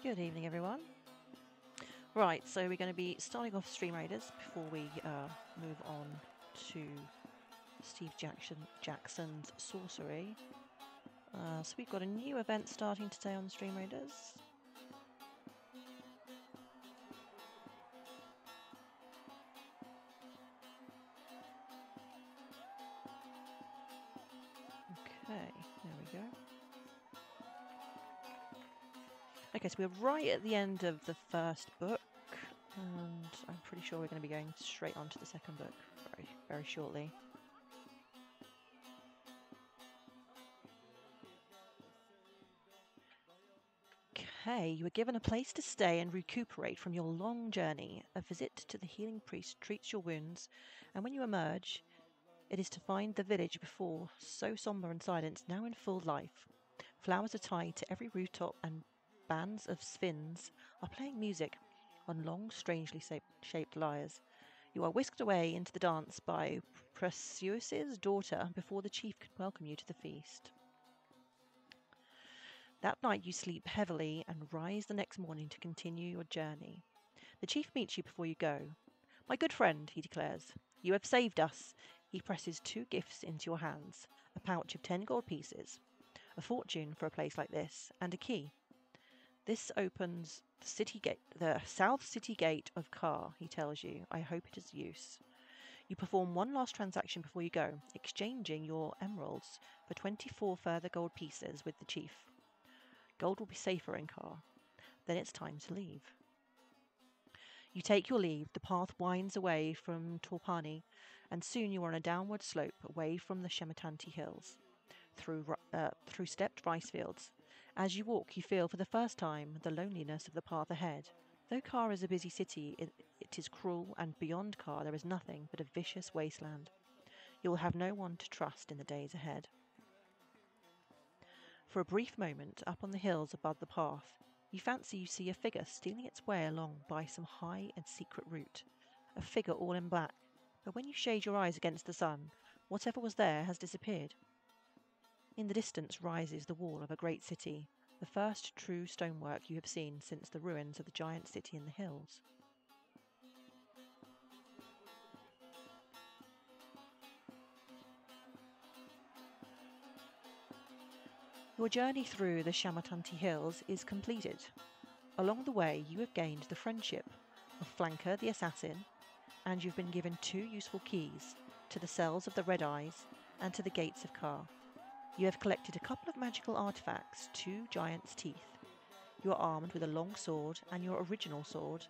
Good evening, everyone. Right, so we're going to be starting off Stream Raiders before we move on to Steve Jackson's Sorcery. So we've got a new event starting today on Stream Raiders. Okay, there we go. Okay, so we're right at the end of the first book, and I'm pretty sure we're going to be going straight on to the second book very shortly. Okay, you were given a place to stay and recuperate from your long journey. A visit to the healing priest treats your wounds, and when you emerge, it is to find the village before so somber and silent, now in full life. Flowers are tied to every rooftop, and bands of sphinx are playing music on long, strangely shaped lyres. You are whisked away into the dance by Precious's daughter before the chief can welcome you to the feast. That night you sleep heavily and rise the next morning to continue your journey. The chief meets you before you go. "My good friend," he declares, "you have saved us." He presses two gifts into your hands, a pouch of 10 gold pieces, a fortune for a place like this, and a key. "This opens the south city gate of Kar," he tells you. "I hope it is use." You perform one last transaction before you go, exchanging your emeralds for 24 further gold pieces with the chief. Gold will be safer in Kar. Then it's time to leave. You take your leave. The path winds away from Torpani, and soon you are on a downward slope away from the Shematanti Hills, through stepped rice fields. As you walk, you feel for the first time the loneliness of the path ahead. Though Kar is a busy city, it is cruel, and beyond Kar there is nothing but a vicious wasteland. You will have no one to trust in the days ahead. For a brief moment, up on the hills above the path, you fancy you see a figure stealing its way along by some high and secret route, a figure all in black. But when you shade your eyes against the sun, whatever was there has disappeared. In the distance rises the wall of a great city, the first true stonework you have seen since the ruins of the giant city in the hills. Your journey through the Shamatanti Hills is completed. Along the way, you have gained the friendship of Flanker the Assassin, and you've been given 2 useful keys to the cells of the Red Eyes and to the gates of Kar. You have collected a couple of magical artifacts, 2 giants' teeth. You are armed with a long sword and your original sword,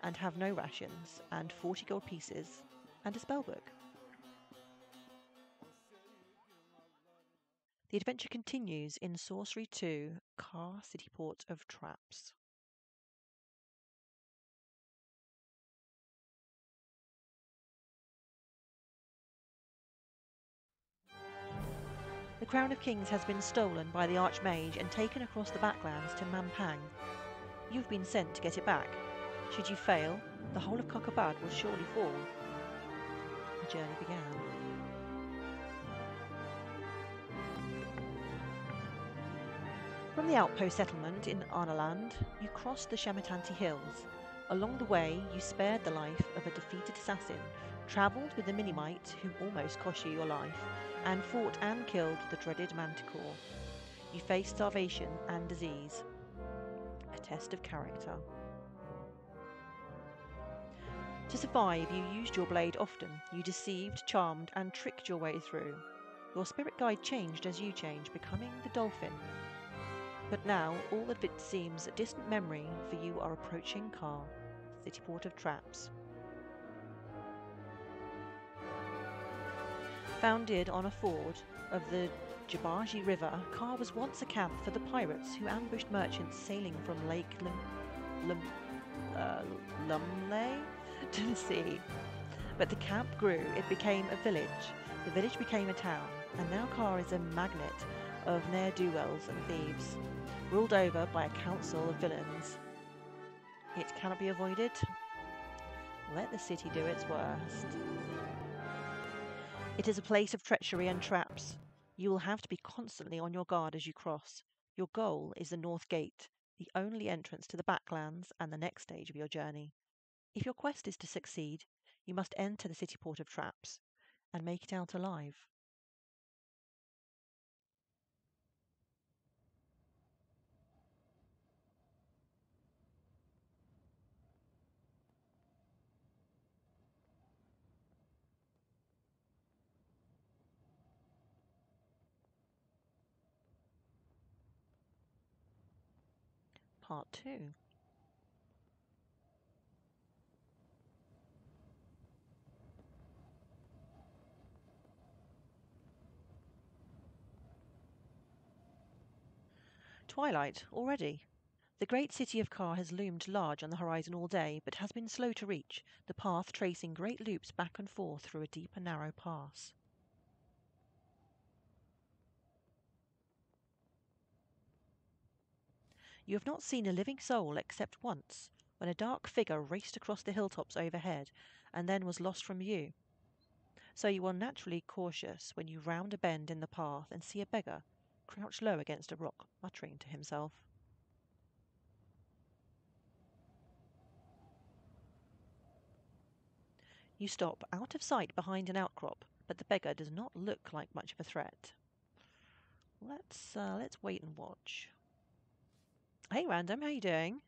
and have no rations, and 40 gold pieces, and a spellbook. The adventure continues in Sorcery 2, Kar City Port of Traps. The Crown of Kings has been stolen by the Archmage and taken across the backlands to Mampang. You've been sent to get it back. Should you fail, the whole of Kokabad will surely fall. The journey began. From the outpost settlement in Arnaland, you crossed the Shamatanti Hills. Along the way, you spared the life of a defeated assassin, travelled with the Minimite who almost cost you your life, and fought and killed the dreaded Manticore. You faced starvation and disease. A test of character. To survive, you used your blade often. You deceived, charmed, and tricked your way through. Your spirit guide changed as you changed, becoming the dolphin. But now, all of it seems a distant memory, for you are approaching Kar, city port of traps. Founded on a ford of the Jabaji River, Kar was once a camp for the pirates who ambushed merchants sailing from Lake Lumley to the sea. But the camp grew, it became a village. The village became a town, and now Kar is a magnet of ne'er-do-wells and thieves, ruled over by a council of villains. It cannot be avoided. Let the city do its worst. It is a place of treachery and traps. You will have to be constantly on your guard as you cross. Your goal is the North Gate. the only entrance to the Backlands and the next stage of your journey. If your quest is to succeed, you must enter the city port of traps and make it out alive. Part 2. Twilight, already. The great city of Kar has loomed large on the horizon all day, but has been slow to reach, the path tracing great loops back and forth through a deep and narrow pass. You have not seen a living soul except once, when a dark figure raced across the hilltops overhead and then was lost from view. So you are naturally cautious when you round a bend in the path and see a beggar crouched low against a rock, muttering to himself. You stop out of sight behind an outcrop, but the beggar does not look like much of a threat. Let's wait and watch. Hey, Random, how you doing?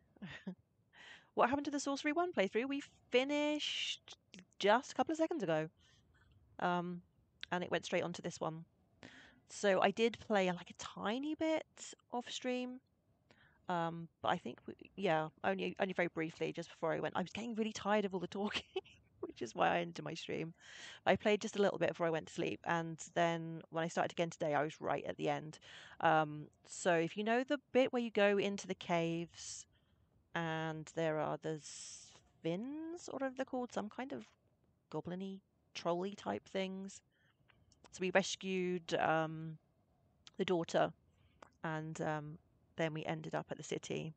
What happened to the Sorcery 1 playthrough? We finished just a couple of seconds ago. And it went straight onto this one. So I did play like a tiny bit off stream. But I think, yeah, only very briefly just before I went. I was getting really tired of all the talking, which is why I ended my stream. I played just a little bit before I went to sleep, and then when I started again today, I was right at the end. So if you know the bit where you go into the caves, and there are the Sphinx, or whatever they're called, some kind of goblin-y, troll-y type things. So we rescued the daughter, and then we ended up at the city.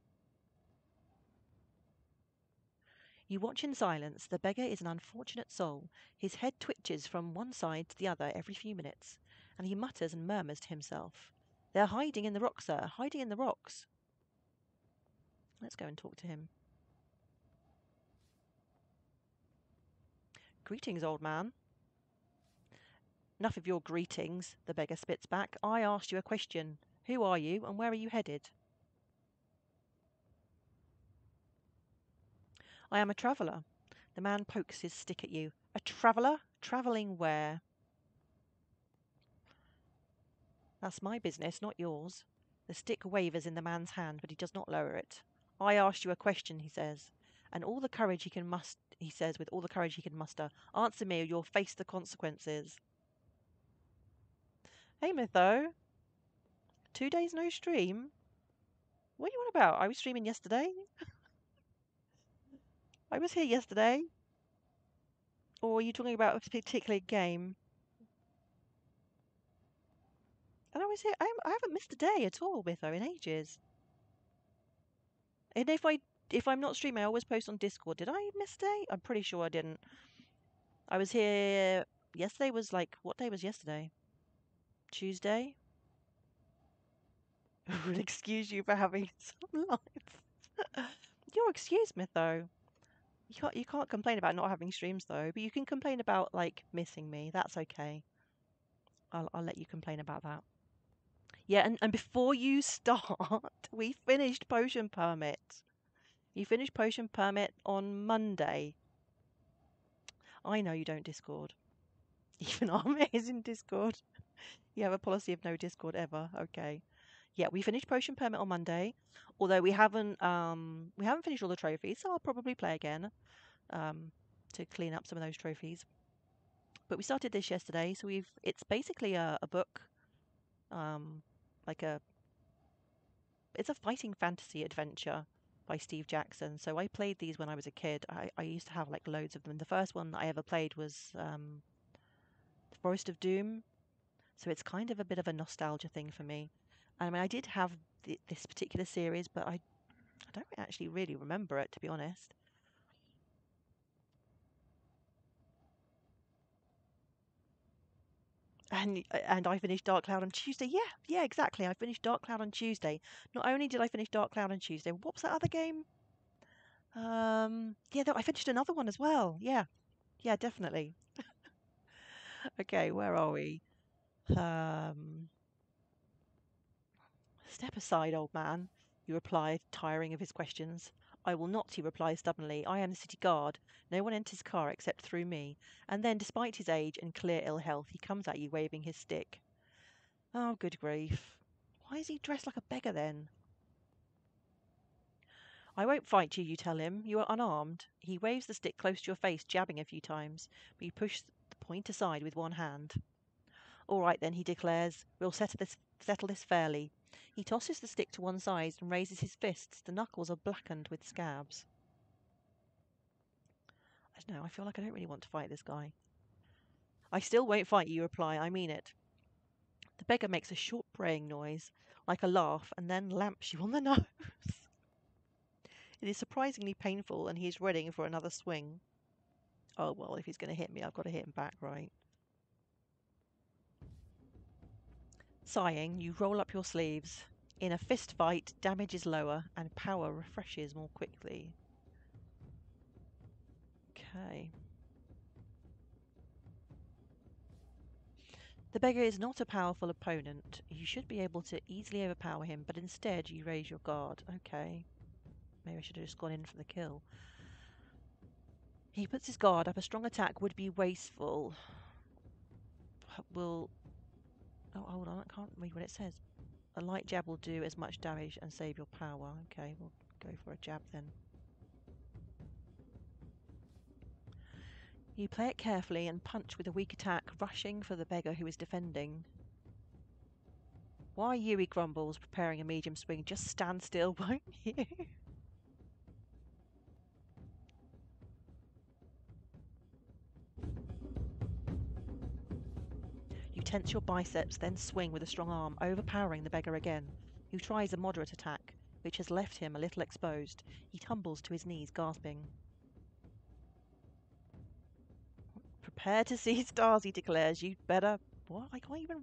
You watch in silence. The beggar is an unfortunate soul. His head twitches from one side to the other every few minutes, and he mutters and murmurs to himself. They're hiding in the rocks, sir, hiding in the rocks. Let's go and talk to him. Greetings, old man. Enough of your greetings, the beggar spits back. I asked you a question. Who are you, and where are you headed? I am a traveller. The man pokes his stick at you. A traveller? Travelling where? That's my business, not yours. The stick wavers in the man's hand, but he does not lower it. I asked you a question, he says, and all the courage he can muster, he says with all the courage he can muster. Answer me or you'll face the consequences. Hey, Mytho. 2 days no stream? What are you on about? I was streaming yesterday. I was here yesterday. Or are you talking about a particular game? And I was here. I haven't missed a day at all, Mytho, in ages. And if I'm not streaming, I always post on Discord. Did I miss a day? I'm pretty sure I didn't. I was here yesterday. Was like, what day was yesterday? Tuesday. Would excuse you for having some life. You're excused, Mytho. You can't complain about not having streams though, but you can complain about like missing me. That's okay. I'll let you complain about that. Yeah, and before you start, we finished Potion Permit. You finished Potion Permit on Monday. I know you don't Discord. Even Arme is in Discord. You have a policy of no Discord ever. Okay. Yeah, we finished Potion Permit on Monday, although we haven't finished all the trophies, so I'll probably play again to clean up some of those trophies. But we started this yesterday, so it's basically a book, um, like it's a fighting fantasy adventure by Steve Jackson. So I played these when I was a kid. I used to have like loads of them. The first one that I ever played was The Forest of Doom. So it's kind of a bit of a nostalgia thing for me. I mean, I did have this particular series, but I don't actually really remember it, to be honest. And I finished Dark Cloud on Tuesday. Yeah, yeah, exactly. I finished Dark Cloud on Tuesday. Not only did I finish Dark Cloud on Tuesday, what was that other game? Yeah, I finished another one as well. Yeah, yeah, definitely. Okay, where are we? Um, Step aside, old man, he replied, tiring of his questions. I will not, he replied stubbornly. I am the city guard. No one enters car except through me. And then, despite his age and clear ill health, he comes at you waving his stick. Oh, good grief. Why is he dressed like a beggar then? I won't fight you, you tell him. You are unarmed. He waves the stick close to your face, jabbing a few times, but you push the point aside with one hand. All right, then, he declares. We'll settle this fairly. He tosses the stick to one side and raises his fists. The knuckles are blackened with scabs. I don't know. I feel like I don't really want to fight this guy. I still won't fight you, reply. I mean it. The beggar makes a short braying noise, like a laugh, and then lamps you on the nose. It is surprisingly painful, and he is ready for another swing. Oh, well, if he's going to hit me, I've got to hit him back, right? Sighing, you roll up your sleeves. In a fist fight, damage is lower, and power refreshes more quickly. Okay. The beggar is not a powerful opponent. You should be able to easily overpower him, but instead you raise your guard. Okay. Maybe I should have just gone in for the kill. He puts his guard up. A strong attack would be wasteful. Will... Oh, hold on. I can't read what it says. A light jab will do as much damage and save your power. Okay, we'll go for a jab then. You play it carefully and punch with a weak attack, rushing for the beggar who is defending. Why you, he grumbles, preparing a medium swing. Just stand still, won't you? You tense your biceps, then swing with a strong arm, overpowering the beggar again, who tries a moderate attack, which has left him a little exposed. He tumbles to his knees, gasping. Prepare to see stars, he declares. You'd better... What? I can't even...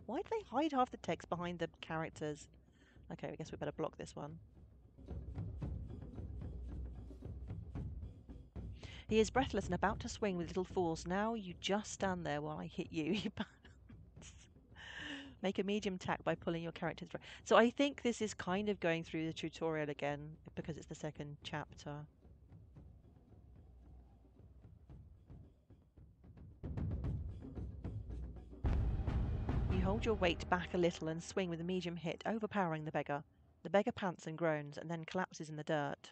Why do they hide half the text behind the characters? Okay, I guess we better block this one. He is breathless and about to swing with little force. Now you just stand there while I hit you. He Make a medium attack by pulling your character's... So I think this is kind of going through the tutorial again, because it's the second chapter. You hold your weight back a little and swing with a medium hit, overpowering the beggar. The beggar pants and groans, and then collapses in the dirt.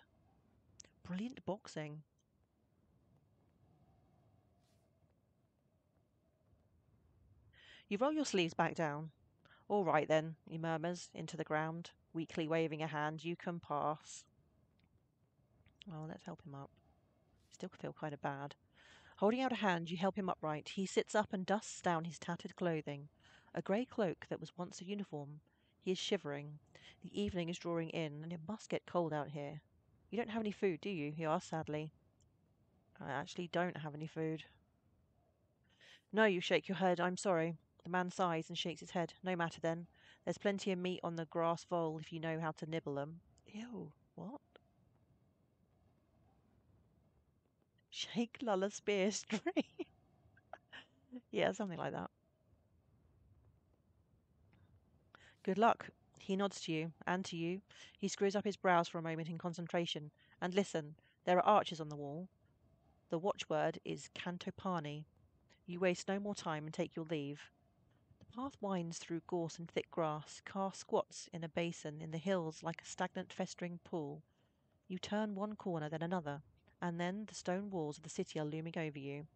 Brilliant boxing. You roll your sleeves back down. All right then, he murmurs into the ground, weakly waving a hand. You can pass. Well, let's help him up. Still feel kind of bad. Holding out a hand, you help him upright. He sits up and dusts down his tattered clothing. A grey cloak that was once a uniform. He is shivering. The evening is drawing in, and it must get cold out here. You don't have any food, do you? He asks sadly. I actually don't have any food. No, you shake your head. I'm sorry. The man sighs and shakes his head. No matter then. There's plenty of meat on the grass vole if you know how to nibble them. Ew, what? Shake Lulla Spear Stream. Yeah, something like that. Good luck. He nods to you, and to you. He screws up his brows for a moment in concentration. And listen, there are arches on the wall. The watchword is Cantopani. You waste no more time and take your leave. The path winds through gorse and thick grass. Car squats in a basin in the hills like a stagnant festering pool. You turn one corner, then another, and then the stone walls of the city are looming over you.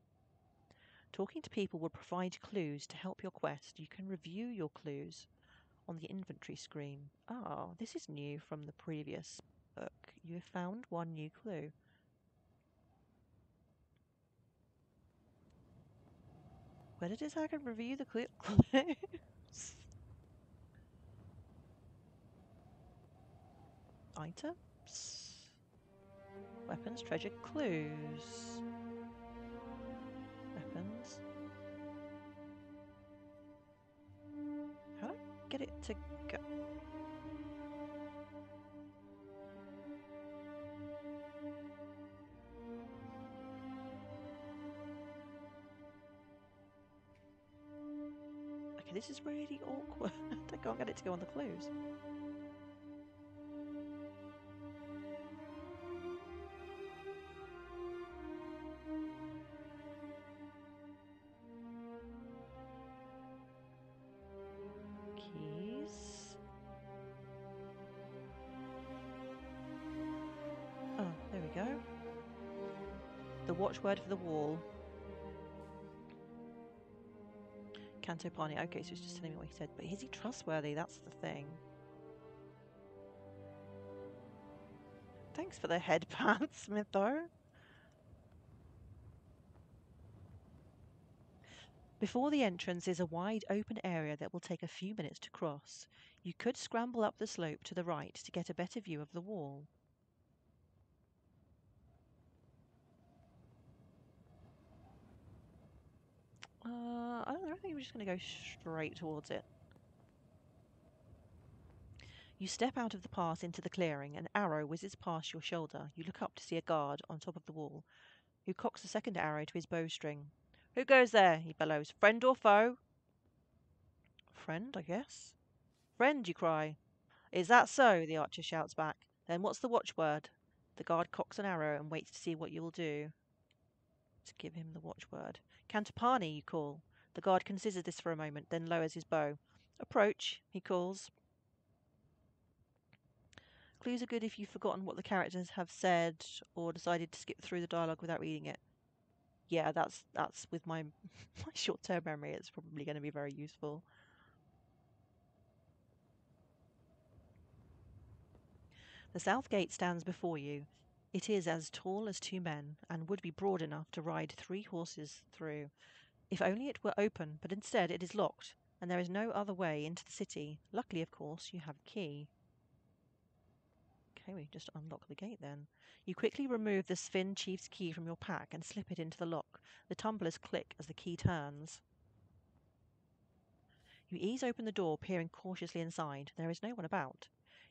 Talking to people will provide clues to help your quest. You can review your clues on the inventory screen. Ah, this is new from the previous book. You have found one new clue. Where did it say I could review the clues? Items? Weapons, treasure, clues. Weapons. to go. Okay, this is really awkward. I can't get it to go on the clues. Keys. Oh, there we go. The watchword for the wall. Canto Pani. Okay, so it's just telling me what he said. But is he trustworthy? That's the thing. Thanks for the headband, Smitho. Before the entrance is a wide open area that will take a few minutes to cross. You could scramble up the slope to the right to get a better view of the wall. I don't think we're just going to go straight towards it. You step out of the path into the clearing. An arrow whizzes past your shoulder. You look up to see a guard on top of the wall, who cocks a second arrow to his bowstring. Who goes there? He bellows. Friend or foe? Friend, I guess. Friend, you cry. Is that so? The archer shouts back. Then what's the watchword? The guard cocks an arrow and waits to see what you will do. To give him the watchword. Cantapani, you call. The guard considers this for a moment, then lowers his bow. Approach, he calls. Clues are good if you've forgotten what the characters have said or decided to skip through the dialogue without reading it. Yeah, that's with my my short-term memory. It's probably going to be very useful. The south gate stands before you. It is as tall as two men and would be broad enough to ride 3 horses through. If only it were open, but instead it is locked, and there is no other way into the city. Luckily, of course, you have a key. Okay, we just unlock the gate then. You quickly remove the Sven Chief's key from your pack and slip it into the lock. The tumblers click as the key turns. You ease open the door, peering cautiously inside. There is no one about.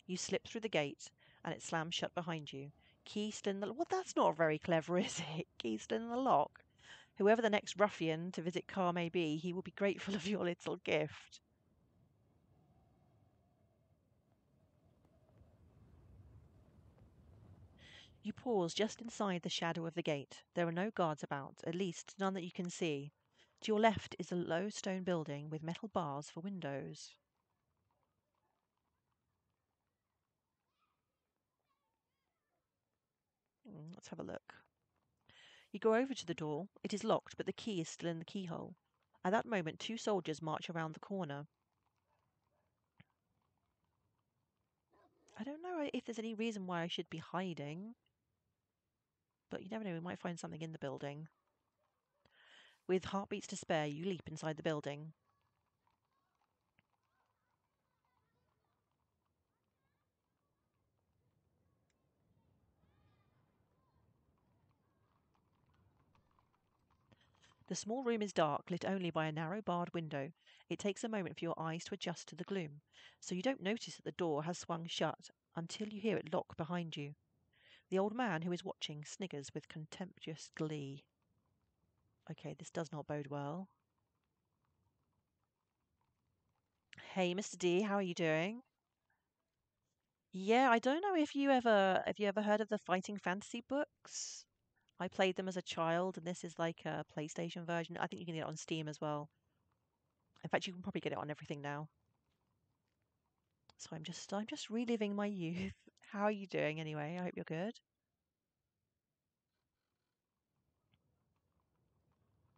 You slip through the gate, and it slams shut behind you. Key still in the... Well, that's not very clever, is it? Key still in the lock. Whoever the next ruffian to visit Car may be, he will be grateful of your little gift. You pause just inside the shadow of the gate. There are no guards about, at least none that you can see. To your left is a low stone building with metal bars for windows. Let's have a look. You go over to the door. It is locked, but the key is still in the keyhole. At that moment, 2 soldiers march around the corner. I don't know if there's any reason why I should be hiding, but you never know, we might find something in the building. With heartbeats to spare, you leap inside the building. The small room is dark, lit only by a narrow barred window. It takes a moment for your eyes to adjust to the gloom, so you don't notice that the door has swung shut until you hear it lock behind you. The old man who is watching sniggers with contemptuous glee. Okay, this does not bode well. Hey, Mr. D, how are you doing? Yeah, I don't know if you ever heard of the Fighting Fantasy books. I played them as a child, and this is like a PlayStation version. I think you can get it on Steam as well. In fact, you can probably get it on everything now. So I'm just reliving my youth. How are you doing anyway? I hope you're good.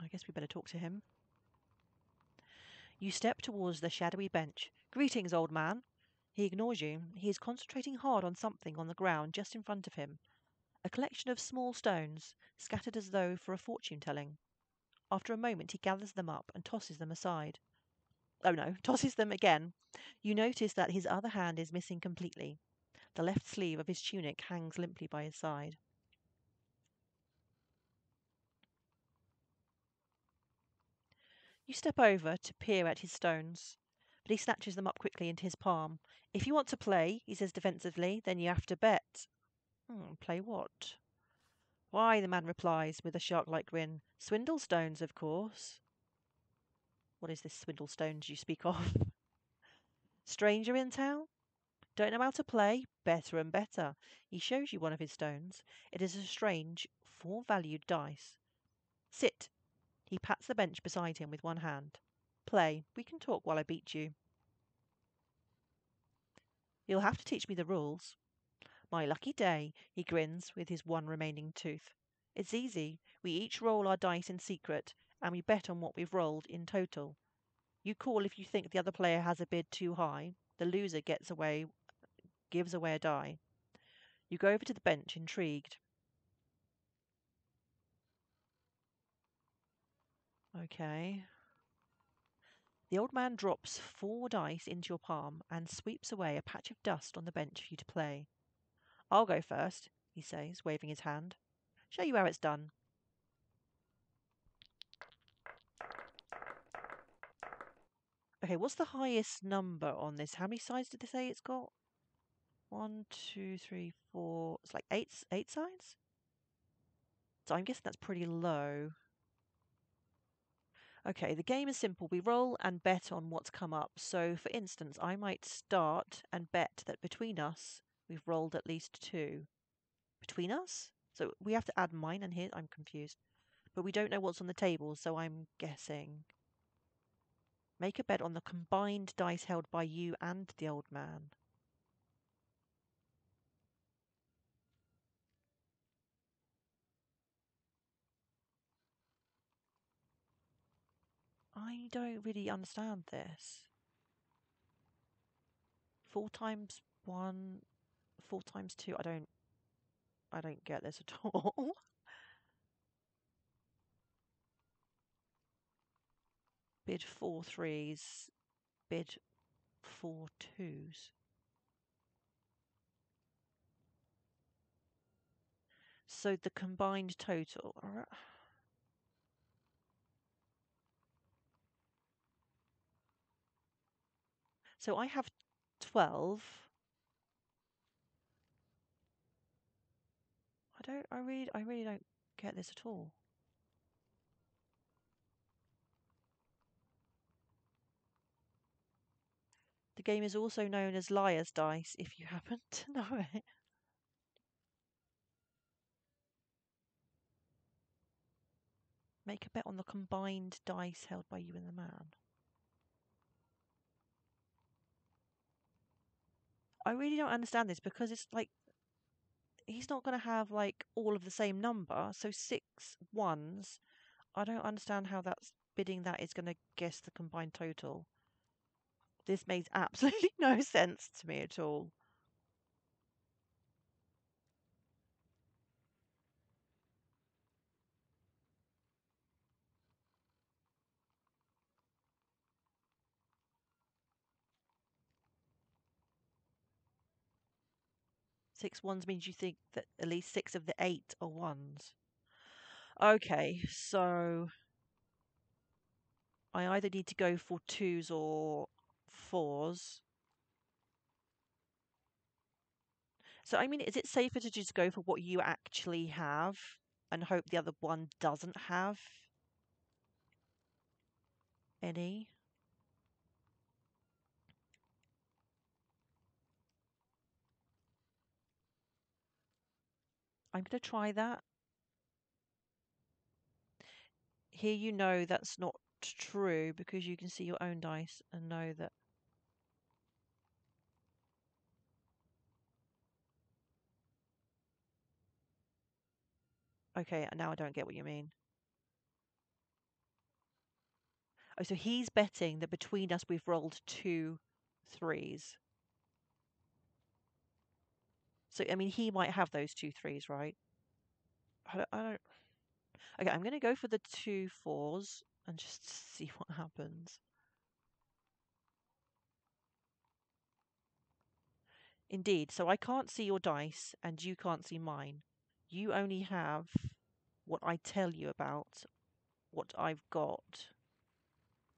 I guess we better talk to him. You step towards the shadowy bench. Greetings, old man. He ignores you. He is concentrating hard on something on the ground just in front of him. A collection of small stones, scattered as though for a fortune telling. After a moment, he gathers them up and tosses them aside. Oh no, tosses them again. You notice that his other hand is missing completely. The left sleeve of his tunic hangs limply by his side. You step over to peer at his stones. but he snatches them up quickly into his palm. If you want to play, he says defensively, then you have to bet. Play what? Why, the man replies with a shark-like grin. Swindle stones, of course. What is this swindle stones you speak of? Stranger in town? Don't know how to play? Better and better. He shows you one of his stones. It is a strange, four-valued dice. Sit. He pats the bench beside him with one hand. Play. We can talk while I beat you. You'll have to teach me the rules. My lucky day, he grins with his one remaining tooth. It's easy. We each roll our dice in secret, and we bet on what we've rolled in total. You call if you think the other player has a bid too high. The loser gives away a die. You go over to the bench, intrigued. Okay. The old man drops 4 dice into your palm and sweeps away a patch of dust on the bench for you to play. I'll go first, he says, waving his hand. Show you how it's done. Okay, what's the highest number on this? How many sides did they say it's got? 1, 2, 3, 4. It's like eight sides? So I'm guessing that's pretty low. Okay, the game is simple. We roll and bet on what's come up. So, for instance, I might start and bet that between us, we've rolled at least 2. Between us? So we have to add mine and his? I'm confused. But we don't know what's on the table, so I'm guessing. Make a bet on the combined dice held by you and the old man. I don't really understand this. 4 times 1, 4 times 2. I don't get this at all. Bid 4 threes. Bid 4 twos. So the combined total. So I have 12. I really don't get this at all. The game is also known as Liar's Dice, if you happen to know it. Make a bet on the combined dice held by you and the man. I really don't understand this because it's like he's not going to have like all of the same number. So 6 ones. I don't understand how that's bidding that is going to guess the combined total. This makes absolutely no sense to me at all. Six ones means you think that at least 6 of the 8 are ones. Okay, so I either need to go for twos or fours. So, I mean, is it safer to just go for what you actually have and hope the other one doesn't have any? I'm going to try that. Here you know that's not true because you can see your own dice and know that. Okay, now I don't get what you mean. Oh, so he's betting that between us we've rolled 2 threes. So, I mean, he might have those 2 threes, right? I don't. Okay, I'm going to go for the 2 fours and just see what happens. Indeed, so I can't see your dice and you can't see mine. You only have what I tell you about, what I've got.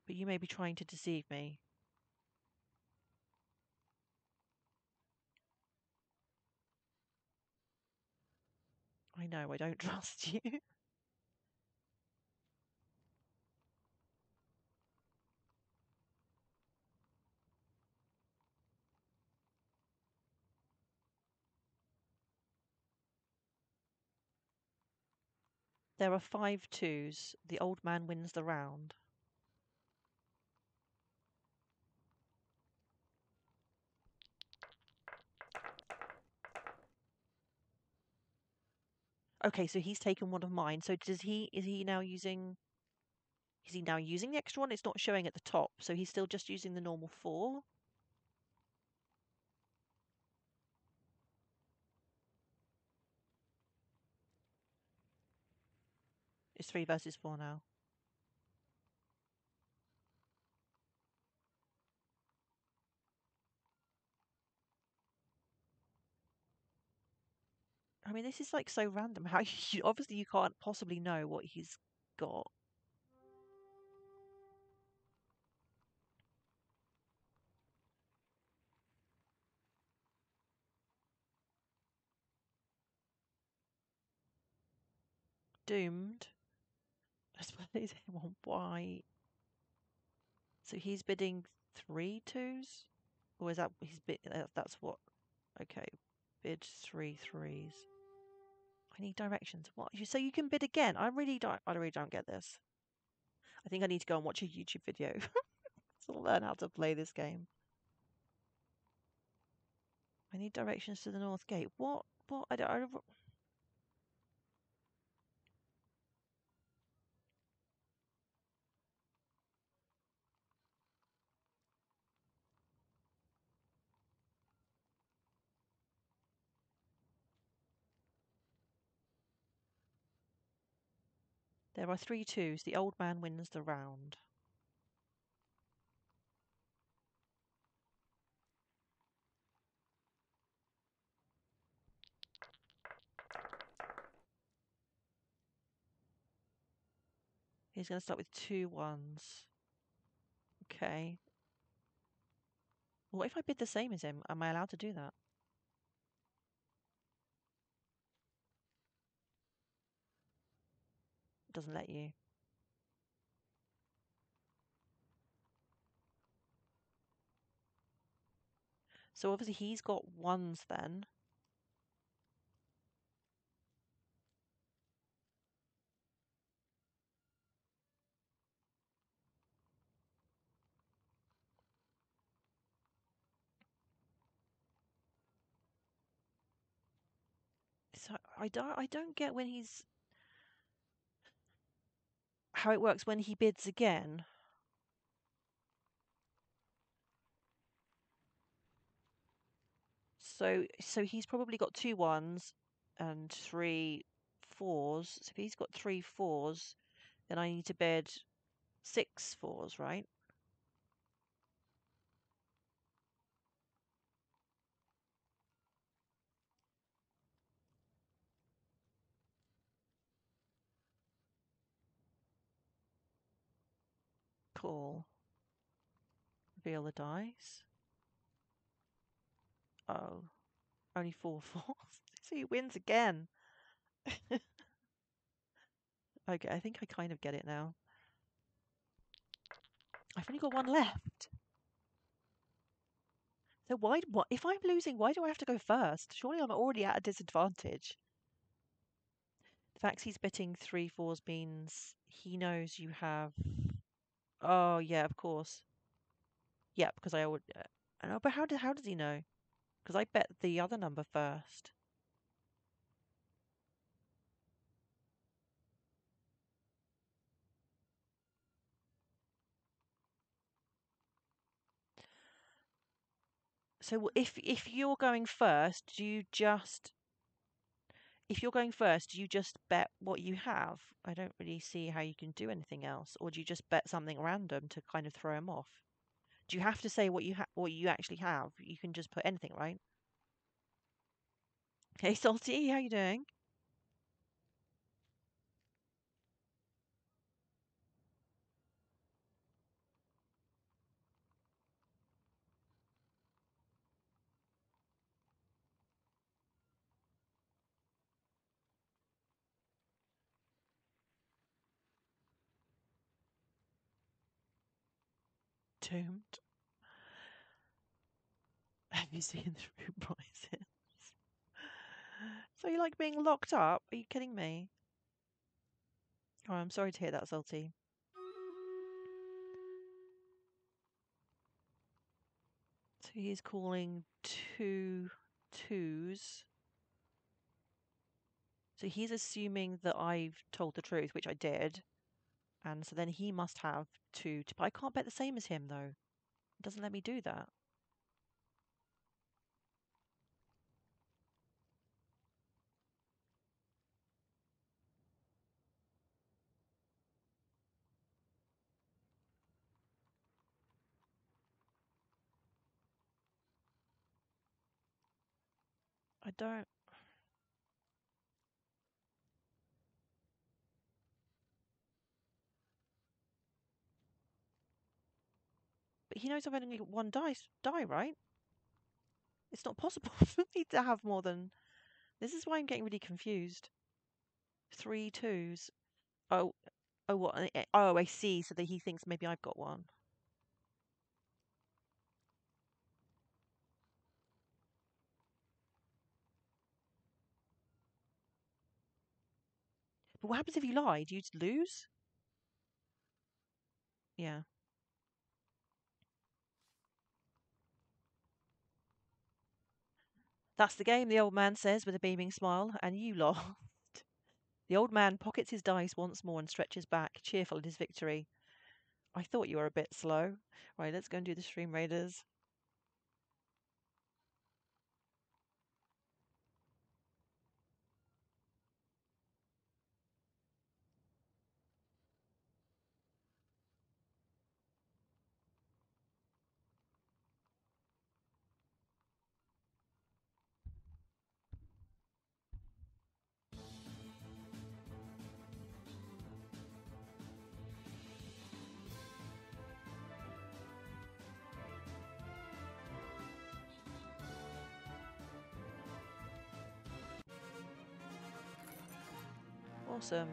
But you may be trying to deceive me. I know, I don't trust you. There are 5 2s. The old man wins the round. Okay, so he's taken one of mine. So is he now using the extra one? It's not showing at the top, so he's still just using the normal 4. It's 3 versus 4 now. I mean, this is like so random. How obviously you can't possibly know what he's got. Doomed. I suppose one why. So he's bidding 3 2s, or is that he's bid? That's what. Okay, bid 3 3s. I need directions. What? So you can bid again? I really don't. I really don't get this. I think I need to go and watch a YouTube video to learn how to play this game. I need directions to the North Gate. What? What? There are 3 2s. The old man wins the round. He's going to start with 2 1s. Okay. What if I bid the same as him? Am I allowed to do that? It doesn't let you. So obviously he's got 1s then. So I don't get when he's how it works when he bids again. So he's probably got 2 1s and 3 4s. So if he's got 3 4s, then I need to bid 6 4s, right? Cool. Reveal the dice. Oh, only 4 4s. So he wins again. Okay, I think I kind of get it now. I've only got 1 left. So what if I'm losing, why do I have to go first? Surely I'm already at a disadvantage. The fact he's betting 3 4s means he knows you have. Oh yeah, of course. Yeah, because I would. I know, but how does he know? Because I bet the other number first. So if you're going first, do you just if you're going first, do you just bet what you have? I don't really see how you can do anything else, or do you just bet something random to kind of throw him off? Do you have to say what you actually have? You can just put anything, right? Hey, Salty, how you doing? doomed. Have you seen the room rises? So you like being locked up? Are you kidding me? Oh, I'm sorry to hear that, Salty. So he's calling 2 2s. So he's assuming that I've told the truth, which I did. And so then he must have 2. But I can't bet the same as him, though. It doesn't let me do that. I don't. But he knows I've only got one die, right? It's not possible for me to have more than. This is why I'm getting really confused. 3 2s. Oh, oh, what? Oh, I see. So that he thinks maybe I've got one. But what happens if you lie? Do you lose? Yeah. That's the game, the old man says with a beaming smile, and you lost. The old man pockets his dice once more and stretches back, cheerful at his victory. I thought you were a bit slow. Right, let's go and do the Stream Raiders. Awesome.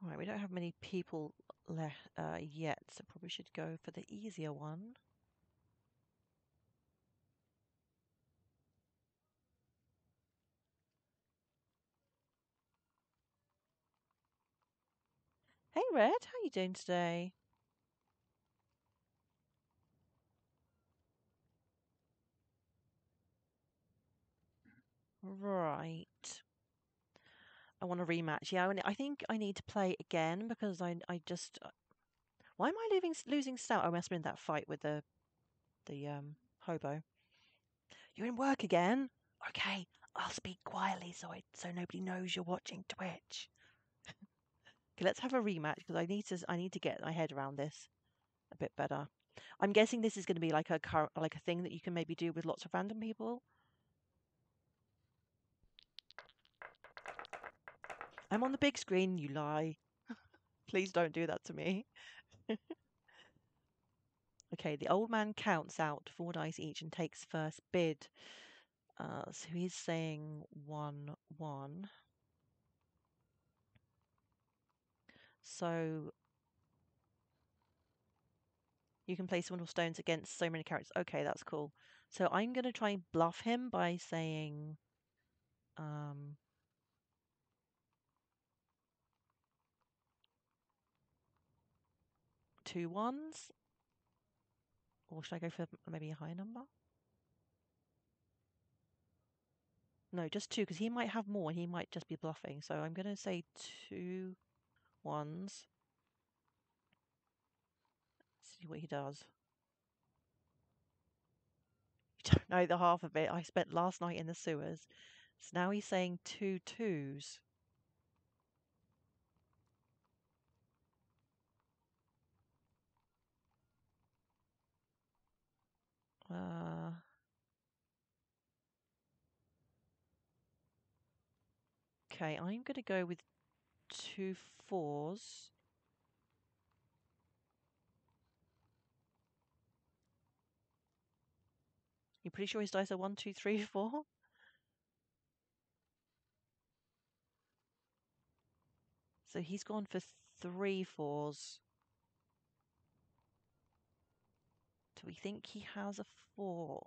All right, we don't have many people left yet, so probably should go for the easier one. Hey, Red, how you doing today? Right. I want a rematch. Yeah, I think I need to play again because I just. Why am I losing stout? Oh, I must have been in that fight with the hobo. You're in work again? Okay, I'll speak quietly so nobody knows you're watching Twitch. Okay, let's have a rematch because I need to get my head around this a bit better. I'm guessing this is going to be like a thing that you can maybe do with lots of random people. I'm on the big screen, you lie. Please don't do that to me. Okay, the old man counts out 4 dice each and takes first bid. So he's saying 1 1. So you can place one of stones against so many characters. Okay, that's cool. So I'm going to try and bluff him by saying um, 2 1s. Or should I go for maybe a higher number? No, just 2, because he might have more. He might just be bluffing. So I'm going to say 2 1s. See what he does. You don't know the half of it. I spent last night in the sewers. So now he's saying 2 2s. Okay, I'm going to go with 2 4s. You pretty sure his dice are 1 2 3 4? So he's gone for 3 4s. Do we think he has a 4?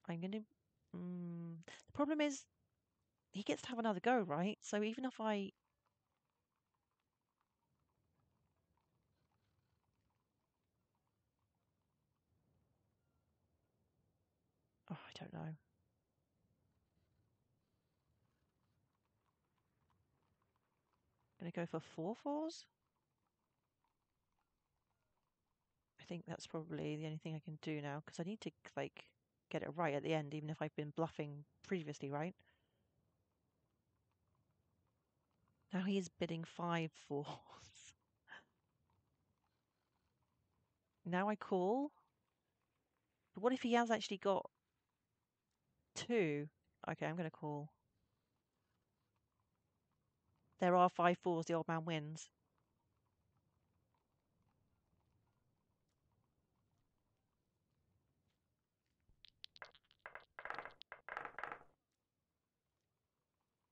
I'm going to... the problem is he gets to have another go, right? So even if I... Oh, I don't know. Going to go for 4 4s? I think that's probably the only thing I can do now, because I need to, like, get it right at the end, even if I've been bluffing previously, right? Now he is bidding 5 4s. Now I call. But what if he has actually got 2? Okay, I'm going to call. There are 5 4s. The old man wins.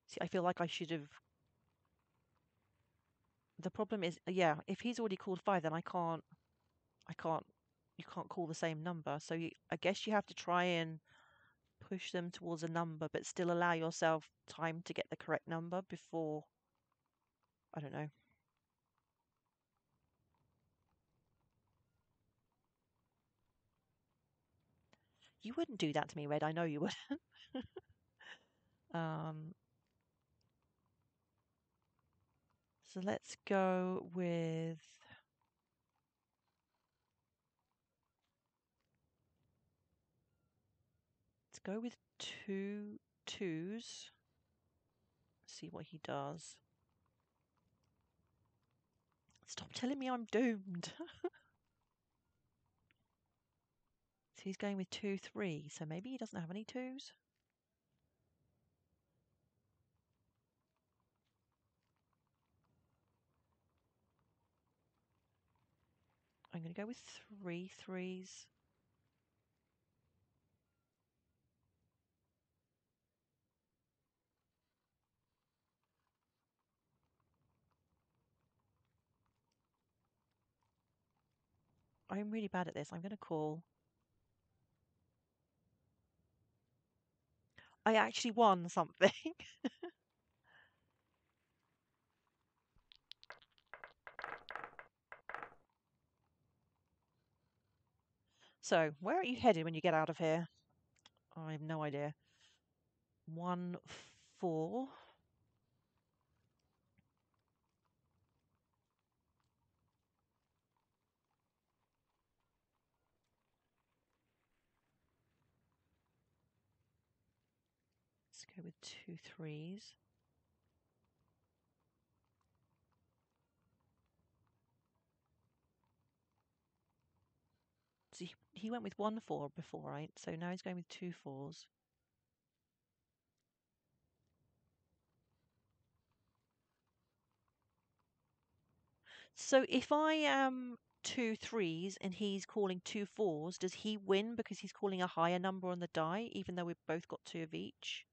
See, I feel like I should have... The problem is, yeah, if he's already called 5, then I can't... You can't call the same number. So I guess you have to try and push them towards a number, but still allow yourself time to get the correct number before... I don't know. You wouldn't do that to me, Red. I know you wouldn't. um, so let's go with... Let's go with 2 2s. See what he does. Stop telling me I'm doomed. So he's going with 2 3. So maybe he doesn't have any 2s. I'm going to go with 3 3s. I'm really bad at this. I'm going to call. I actually won something. So, where are you headed when you get out of here? I have no idea. 1 4. Let's go with 2 3s. So he went with 1 4 before, right? So now he's going with 2 4s. So if I am 2 3s and he's calling 2 4s, does he win because he's calling a higher number on the die, even though we've both got 2 of each?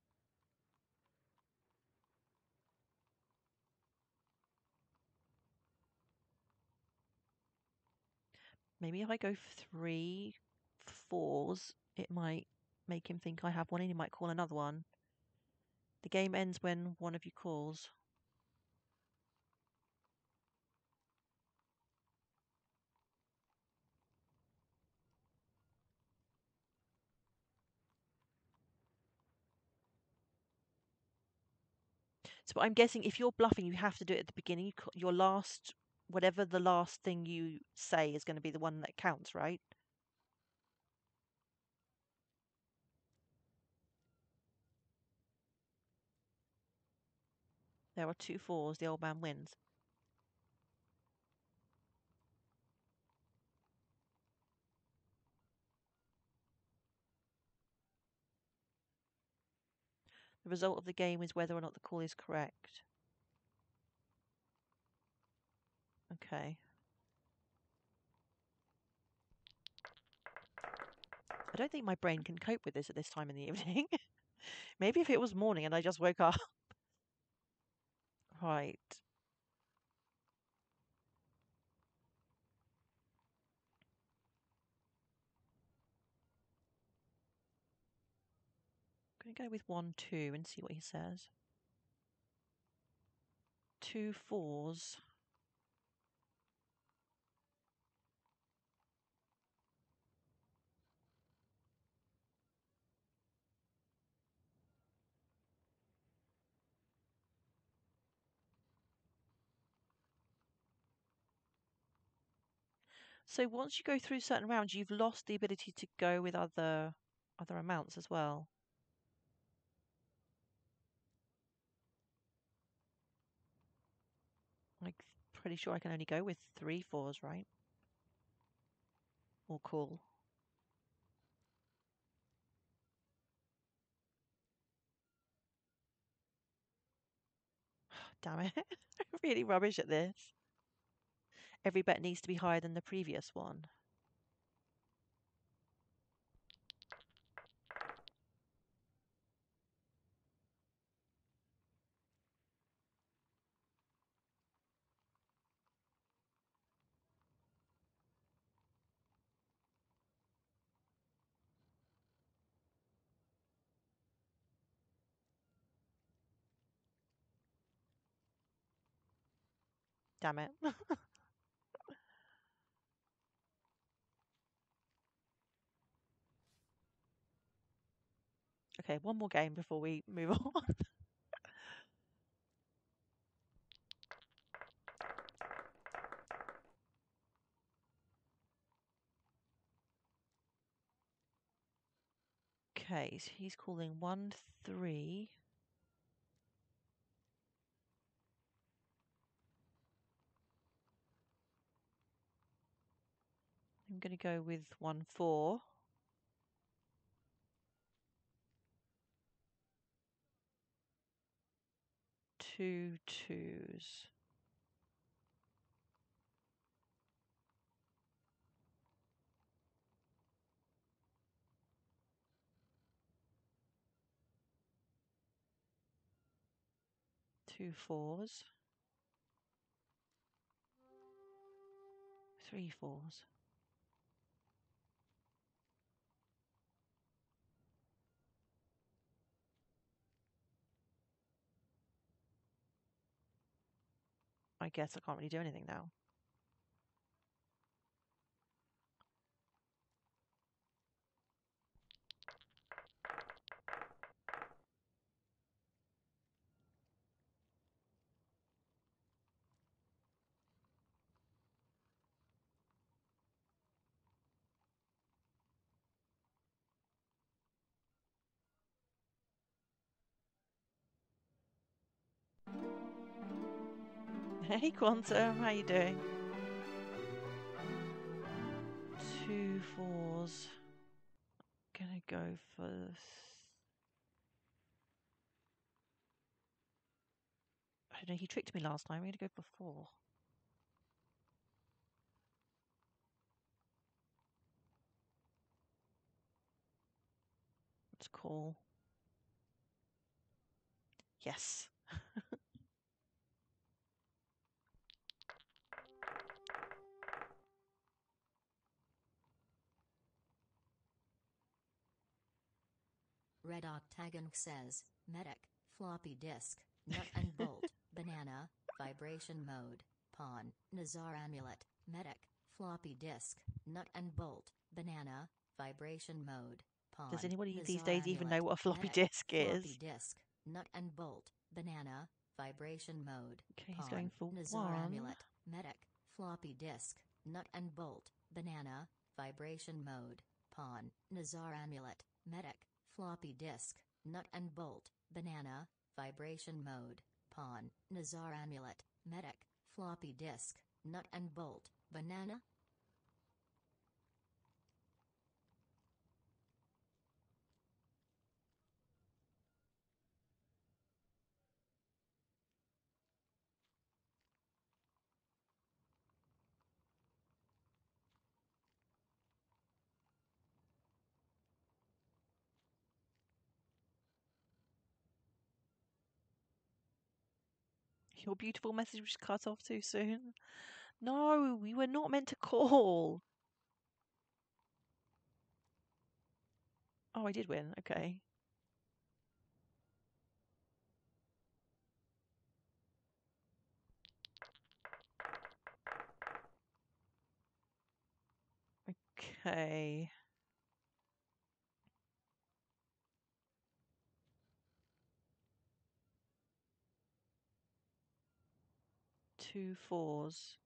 Maybe if I go 3 4s, it might make him think I have one and he might call another one. The game ends when one of you calls. So I'm guessing if you're bluffing, you have to do it at the beginning. Your last, whatever the last thing you say is going to be the one that counts, right? There are 2 4s. The old man wins. The result of the game is whether or not the call is correct. Okay. I don't think my brain can cope with this at this time in the evening. Maybe if it was morning and I just woke up. Right. I'm going to go with 1, 2 and see what he says. 2 4s. So once you go through certain rounds, you've lost the ability to go with other amounts as well. I'm pretty sure I can only go with 3 4s, right? Or cool. Damn it. I'm really rubbish at this. Every bet needs to be higher than the previous one. Damn it. Okay, one more game before we move on. Okay, so he's calling 1 3. I'm going to go with 1 4. 2 2s. Two 4s. 3 4s. I guess I can't really do anything now. Hey Quantum, how you doing? 2 4s. Gonna go for I don't know, he tricked me last time. I'm gonna go for 4. Let's call. Yes. Red Octagon says, medic, floppy disk, nut and bolt, banana, vibration mode, pawn, Nazar amulet, medic, floppy disk, nut and bolt, banana, vibration mode, pawn. Does anybody Nazar these days even know amulet, what a floppy medic, disk floppy is? disk, nut and bolt, banana, vibration mode, Okay, he's pawn. going for Nazar 1. amulet, medic, floppy disk, nut and bolt, banana, vibration mode, pawn. Nazar amulet, medic, floppy disk, nut and bolt, banana, vibration mode, pawn. Nazar amulet, medic, floppy disk, nut and bolt, banana. Your beautiful message was cut off too soon. No, we were not meant to call. Oh, I did win. Okay. Okay. 2 4s.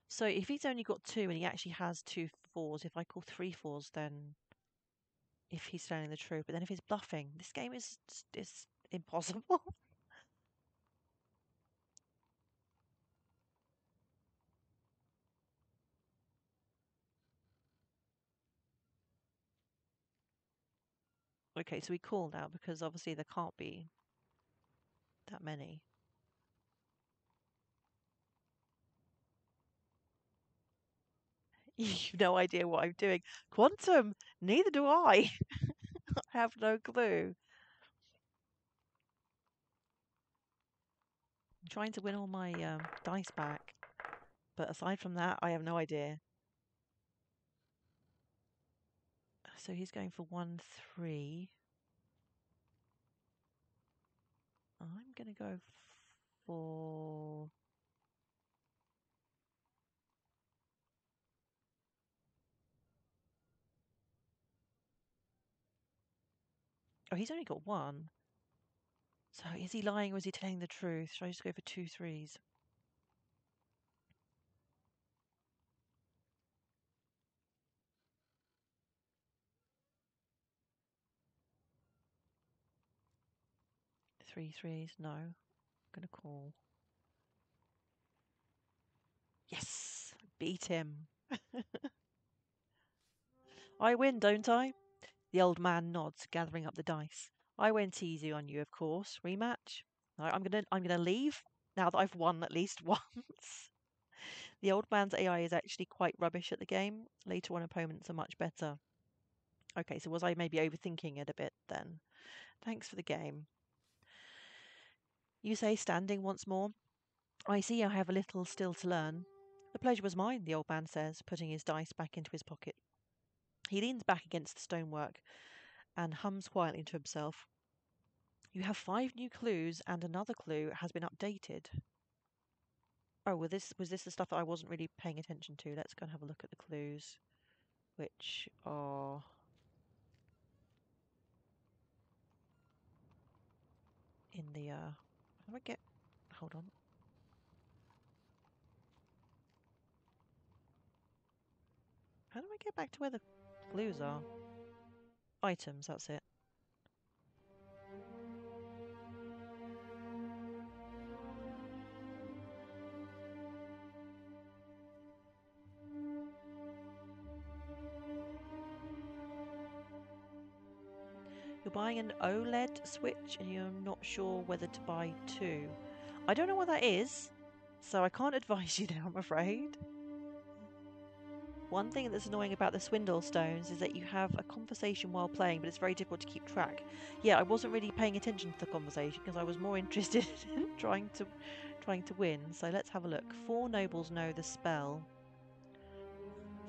So if he's only got 2 and he actually has 2 4s, if I call 3 4s, then if he's telling the truth. But then if he's bluffing, this game is impossible. Okay, so we call now because obviously there can't be that many. You've no idea what I'm doing. Quantum, neither do I. I have no clue. I'm trying to win all my dice back. But aside from that, I have no idea. So he's going for 1 3. I'm going to go for... Oh, he's only got 1. So is he lying or is he telling the truth? Should I just go for 2 3s? Three threes? No. I'm going to call. Yes! Beat him. I win, don't I? The old man nods, gathering up the dice. I went easy on you, of course. Rematch? No, I'm gonna leave now that I've won at least once. The old man's AI is actually quite rubbish at the game. Later on, opponents are much better. Okay, so was I maybe overthinking it a bit then? Thanks for the game. You say standing once more. I see I have a little still to learn. The pleasure was mine, the old man says, putting his dice back into his pocket. He leans back against the stonework and hums quietly to himself. You have 5 new clues, and another clue has been updated. Oh, well, was this the stuff that I wasn't really paying attention to? Let's go and have a look at the clues, which are in the. How do I get? Hold on. How do I get back to where the clues are? Items. That's it. You're buying an OLED Switch and you're not sure whether to buy 2. I don't know what that is, so I can't advise you now, I'm afraid. One thing that's annoying about the Swindle Stones is that you have a conversation while playing, but it's very difficult to keep track. Yeah, I wasn't really paying attention to the conversation because I was more interested in trying to win. So let's have a look. 4 nobles know the spell.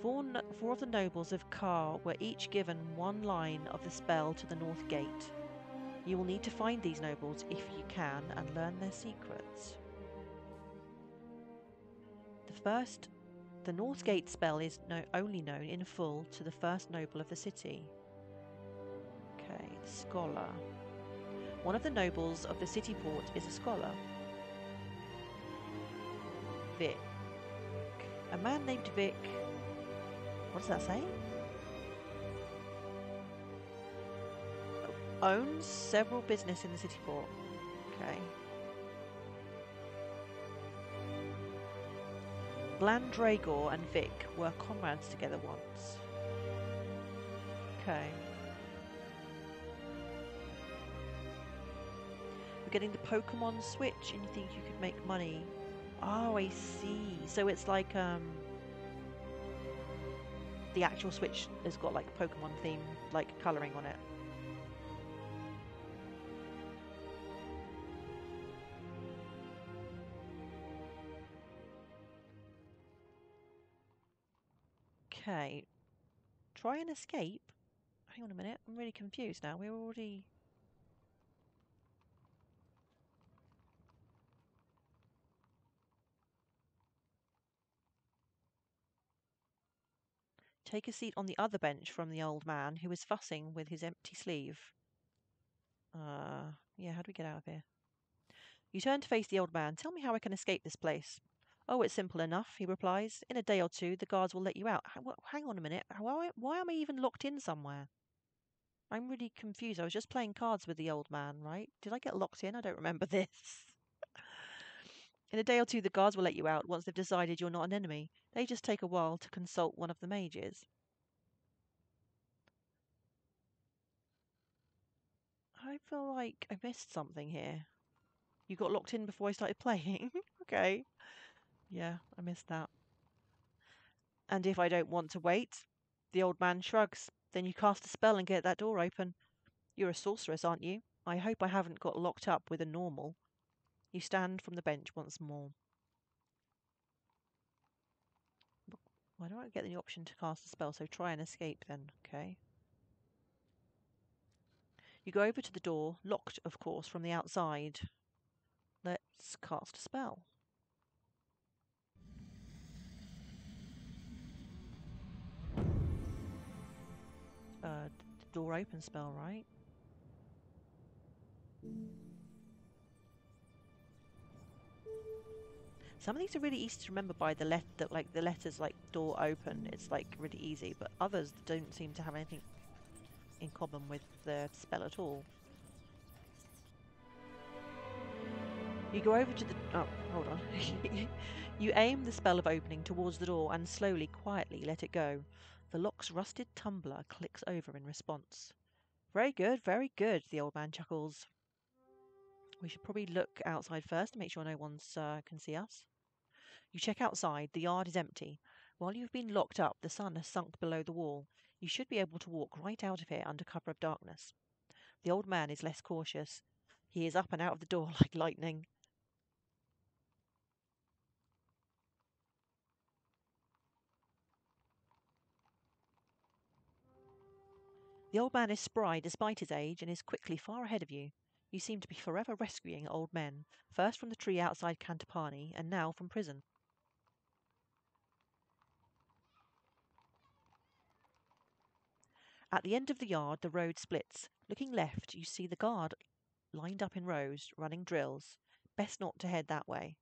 Four of the nobles of Kar were each given 1 line of the spell to the North Gate. You will need to find these nobles if you can and learn their secrets. The North Gate spell is only known in full to the first noble of the city. Okay, scholar. One of the nobles of the city port is a scholar. Vic. A man named Vic. What does that say? Owns several business in the city port. Okay. Glandragor and Vic were comrades together once. Okay. We're getting the Pokemon Switch and you think you could make money. Oh, I see. So it's like the actual Switch has got like Pokemon theme, like colouring on it. Okay, try and escape. Hang on a minute, I'm really confused now. We're already... Take a seat on the other bench from the old man who was fussing with his empty sleeve. Yeah, how do we get out of here? You turn to face the old man. Tell me how I can escape this place. Oh, it's simple enough, he replies. In a day or two, the guards will let you out. Hang on a minute. Why am I even locked in somewhere? I'm really confused. I was just playing cards with the old man, right? Did I get locked in? I don't remember this. In a day or two, the guards will let you out once they've decided you're not an enemy. They just take a while to consult one of the mages. I feel like I missed something here. You got locked in before I started playing? Okay. Yeah, I missed that. And if I don't want to wait? The old man shrugs. Then you cast a spell and get that door open. You're a sorceress, aren't you? I hope I haven't got locked up with a normal. You stand from the bench once more. Why don't I get the option to cast a spell? So try and escape then, okay? You go over to the door, locked, of course, from the outside. Let's cast a spell. Door open spell, right? Some of these are really easy to remember by the the letters like door open. It's like really easy, but others don't seem to have anything in common with the spell at all. You go over to the... Oh, hold on. You aim the spell of opening towards the door and slowly, quietly let it go. The lock's rusted tumbler clicks over in response. Very good, the old man chuckles. We should probably look outside first to make sure no one can see us. You check outside. The yard is empty. While you've been locked up, the sun has sunk below the wall. You should be able to walk right out of here under cover of darkness. The old man is less cautious. He is up and out of the door like lightning. The old man is spry despite his age and is quickly far ahead of you. You seem to be forever rescuing old men, first from the tree outside Cantapani and now from prison. At the end of the yard, the road splits. Looking left, you see the guard lined up in rows, running drills. Best not to head that way.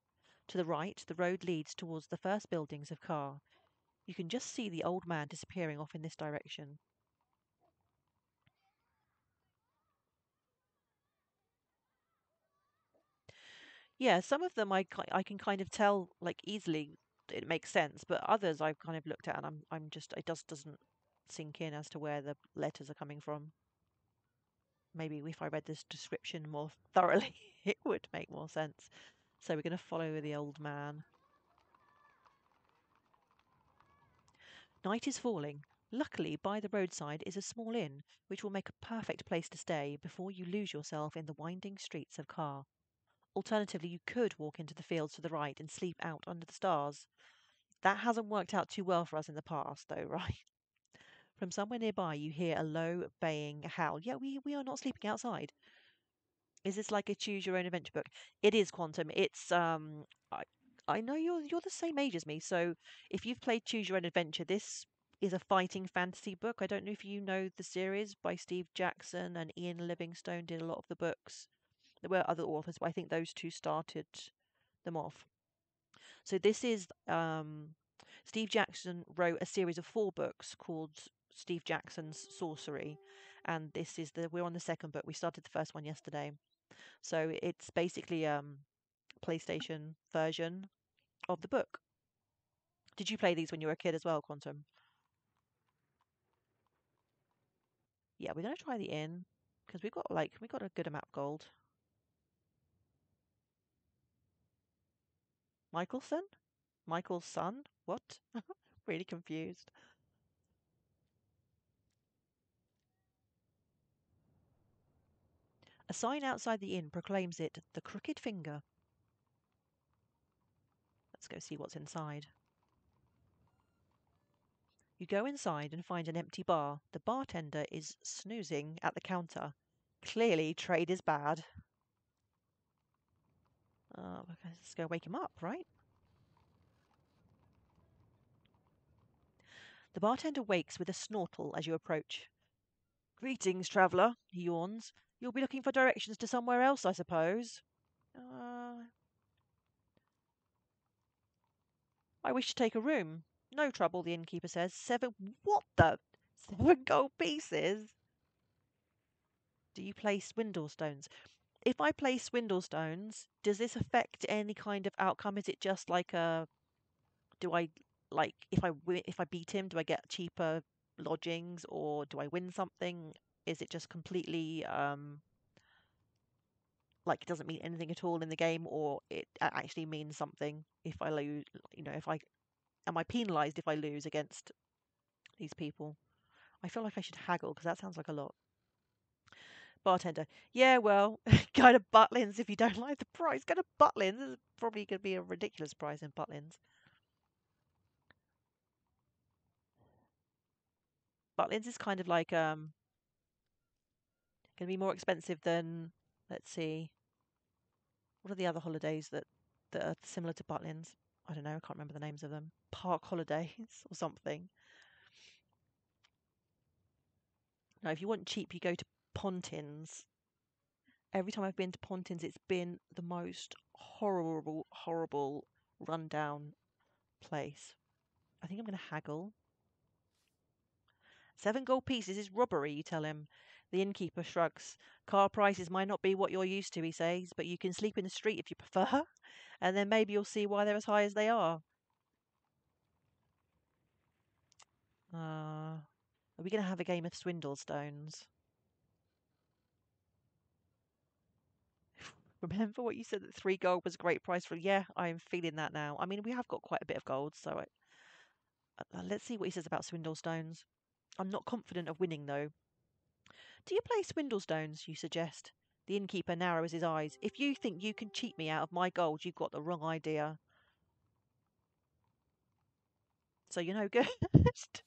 To the right, the road leads towards the first buildings of Car. You can just see the old man disappearing off in this direction. Yeah, some of them I can kind of tell like easily it makes sense, but others I've kind of looked at and I'm just it just doesn't sink in as to where the letters are coming from. Maybe if I read this description more thoroughly, it would make more sense. So we're going to follow the old man. Night is falling. Luckily, by the roadside is a small inn, which will make a perfect place to stay before you lose yourself in the winding streets of Car. Alternatively, you could walk into the fields to the right and sleep out under the stars. That hasn't worked out too well for us in the past, though, right? From somewhere nearby, you hear a low, baying howl. Yeah, we are not sleeping outside. Is this like a choose your own adventure book? It is Quantum. I know you're the same age as me, so if you've played Choose Your Own Adventure, this is a fighting fantasy book. I don't know if you know the series by Steve Jackson and Ian Livingstone did a lot of the books. There were other authors, but I think those two started them off. So this is Steve Jackson wrote a series of 4 books called Steve Jackson's Sorcery, and this is we're on the second book. We started the first one yesterday. So it's basically PlayStation version of the book. Did you play these when you were a kid as well, Quantum? Yeah, we're gonna try the inn because we got a good amount of gold. Michaelson? Michael's son? What? Really confused. A sign outside the inn proclaims it the Crooked Finger. Let's go see what's inside. You go inside and find an empty bar. The bartender is snoozing at the counter. Clearly, trade is bad. Let's go wake him up, right? The bartender wakes with a snortle as you approach. Greetings, traveller, he yawns. You'll be looking for directions to somewhere else, I suppose. I wish to take a room. No trouble, the innkeeper says. What the? 7 gold pieces? Do you play swindle stones? If I play swindle stones, does this affect any kind of outcome? Is it just like do I, like, if I beat him, do I get cheaper lodgings, or do I win something? Is it just completely like it doesn't mean anything at all in the game, or it actually means something if I lose? If I am I penalized if I lose against these people? I feel like I should haggle because that sounds like a lot. Bartender, yeah, well, go to Butlins if you don't like the price. Go to Butlins. This is probably going to be a ridiculous price in Butlins. Butlins is kind of like going to be more expensive than, let's see, what are the other holidays that are similar to Butlins? I don't know. I can't remember the names of them. Park holidays or something. Now, if you want cheap, you go to Pontins. Every time I've been to Pontins, it's been the most horrible, horrible, rundown place. I think I'm going to haggle. 7 gold pieces is robbery, you tell him. The innkeeper shrugs. Car prices might not be what you're used to, he says, but you can sleep in the street if you prefer, and then maybe you'll see why they're as high as they are. Are we going to have a game of swindle stones? Remember what you said that 3 gold was a great price for? Yeah, I'm feeling that now. I mean, we have got quite a bit of gold, so let's see what he says about swindle stones. I'm not confident of winning, though. Do you play swindle stones, you suggest? The innkeeper narrows his eyes. If you think you can cheat me out of my gold, you've got the wrong idea. So you're no good,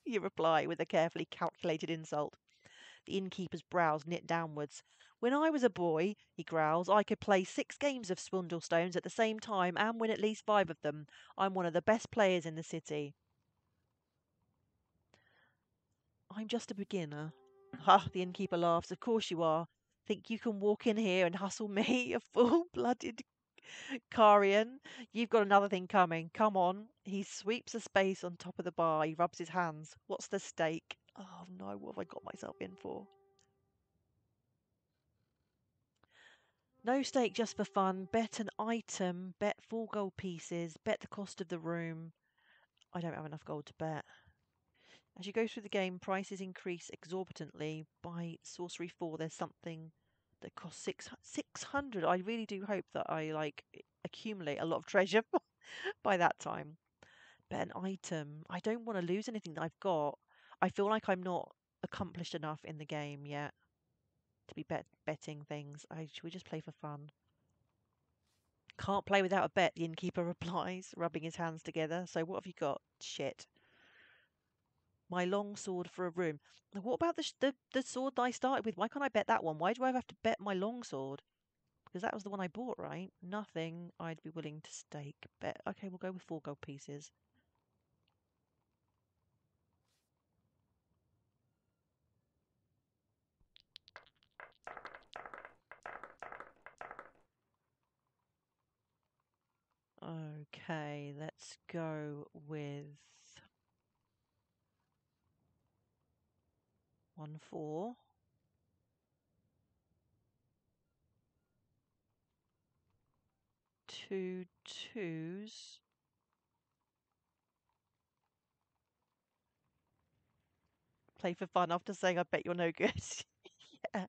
you reply with a carefully calculated insult. The innkeeper's brows knit downwards. When I was a boy, he growls, I could play 6 games of swindle stones at the same time and win at least 5 of them. I'm one of the best players in the city. I'm just a beginner. Ha, the innkeeper laughs. Of course you are. Think you can walk in here and hustle me, a full-blooded Carian? You've got another thing coming. Come on. He sweeps a space on top of the bar. He rubs his hands. What's the stake? Oh no, what have I got myself in for? No stake, just for fun. Bet an item. Bet 4 gold pieces. Bet the cost of the room. I don't have enough gold to bet. As you go through the game, prices increase exorbitantly. By Sorcery 4, there's something that costs 600. I really do hope that I accumulate a lot of treasure by that time. Bet an item. I don't want to lose anything that I've got. I feel like I'm not accomplished enough in the game yet to be betting things. Should we just play for fun? Can't play without a bet, the innkeeper replies, rubbing his hands together. So what have you got? Shit. My long sword for a room. What about the sword that I started with? Why can't I bet that one? Why do I have to bet my long sword? Because that was the one I bought, right? Nothing I'd be willing to stake. Bet. Okay, we'll go with 4 gold pieces. Okay, let's go with 1 4. 2 2s. Play for fun after saying I bet you're no good. Yeah.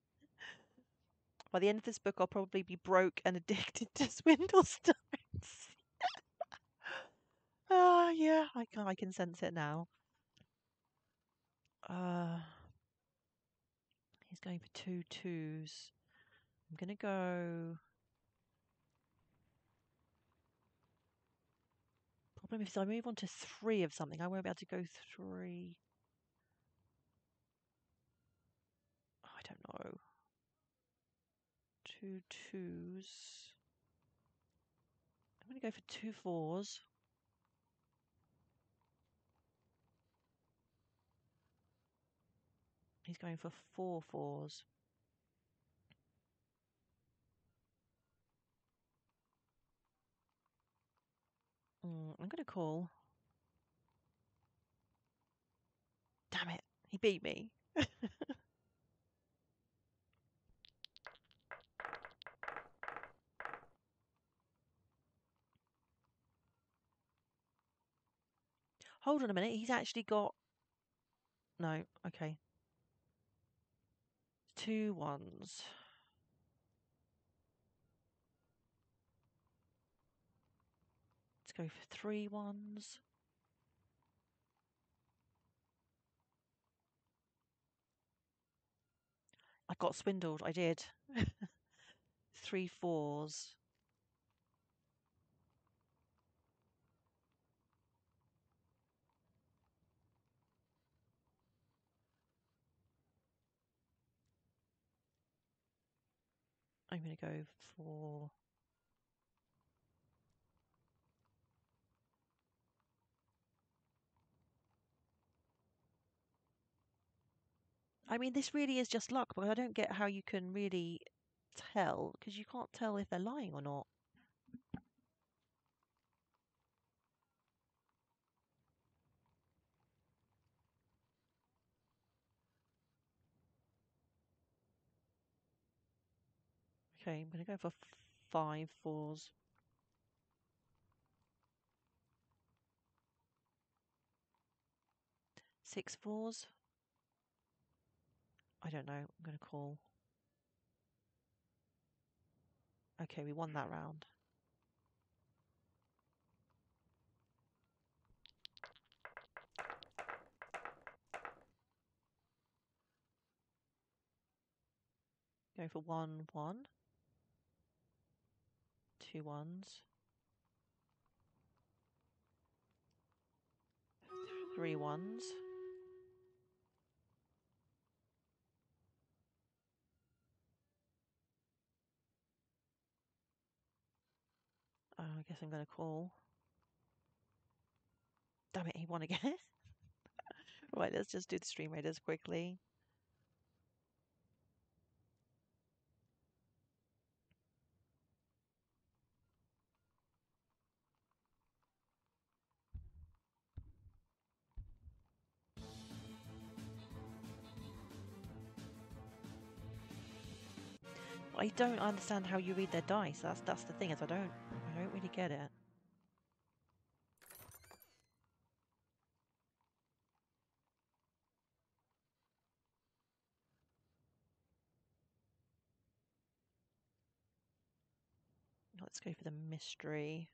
By the end of this book, I'll probably be broke and addicted to swindle stones. Ah, yeah, I can sense it now. He's going for 2 2s. I'm going to go... Problem is, if I move on to 3 of something, I won't be able to go 3... Oh, I don't know. 2 2s. I'm going to go for 2 4s. He's going for 4 4s. I'm going to call. Damn it, he beat me. Hold on a minute, he's actually got... No, okay. 2 1s. Let's go for 3 1s. I got swindled, I did. 3 4s. I'm going to go for... I mean, this really is just luck, but I don't get how you can really tell, because you can't tell if they're lying or not. Okay, I'm going to go for 5 4s. 6 4s. I don't know. I'm going to call. Okay, we won that round. Go for 1 1. 2 1s. 3 1s. I guess I'm going to call. Damn it, he won again. Right, let's just do the stream raiders quickly. I don't understand how you read their dice. That's the thing, is I don't really get it. Let's go for the mystery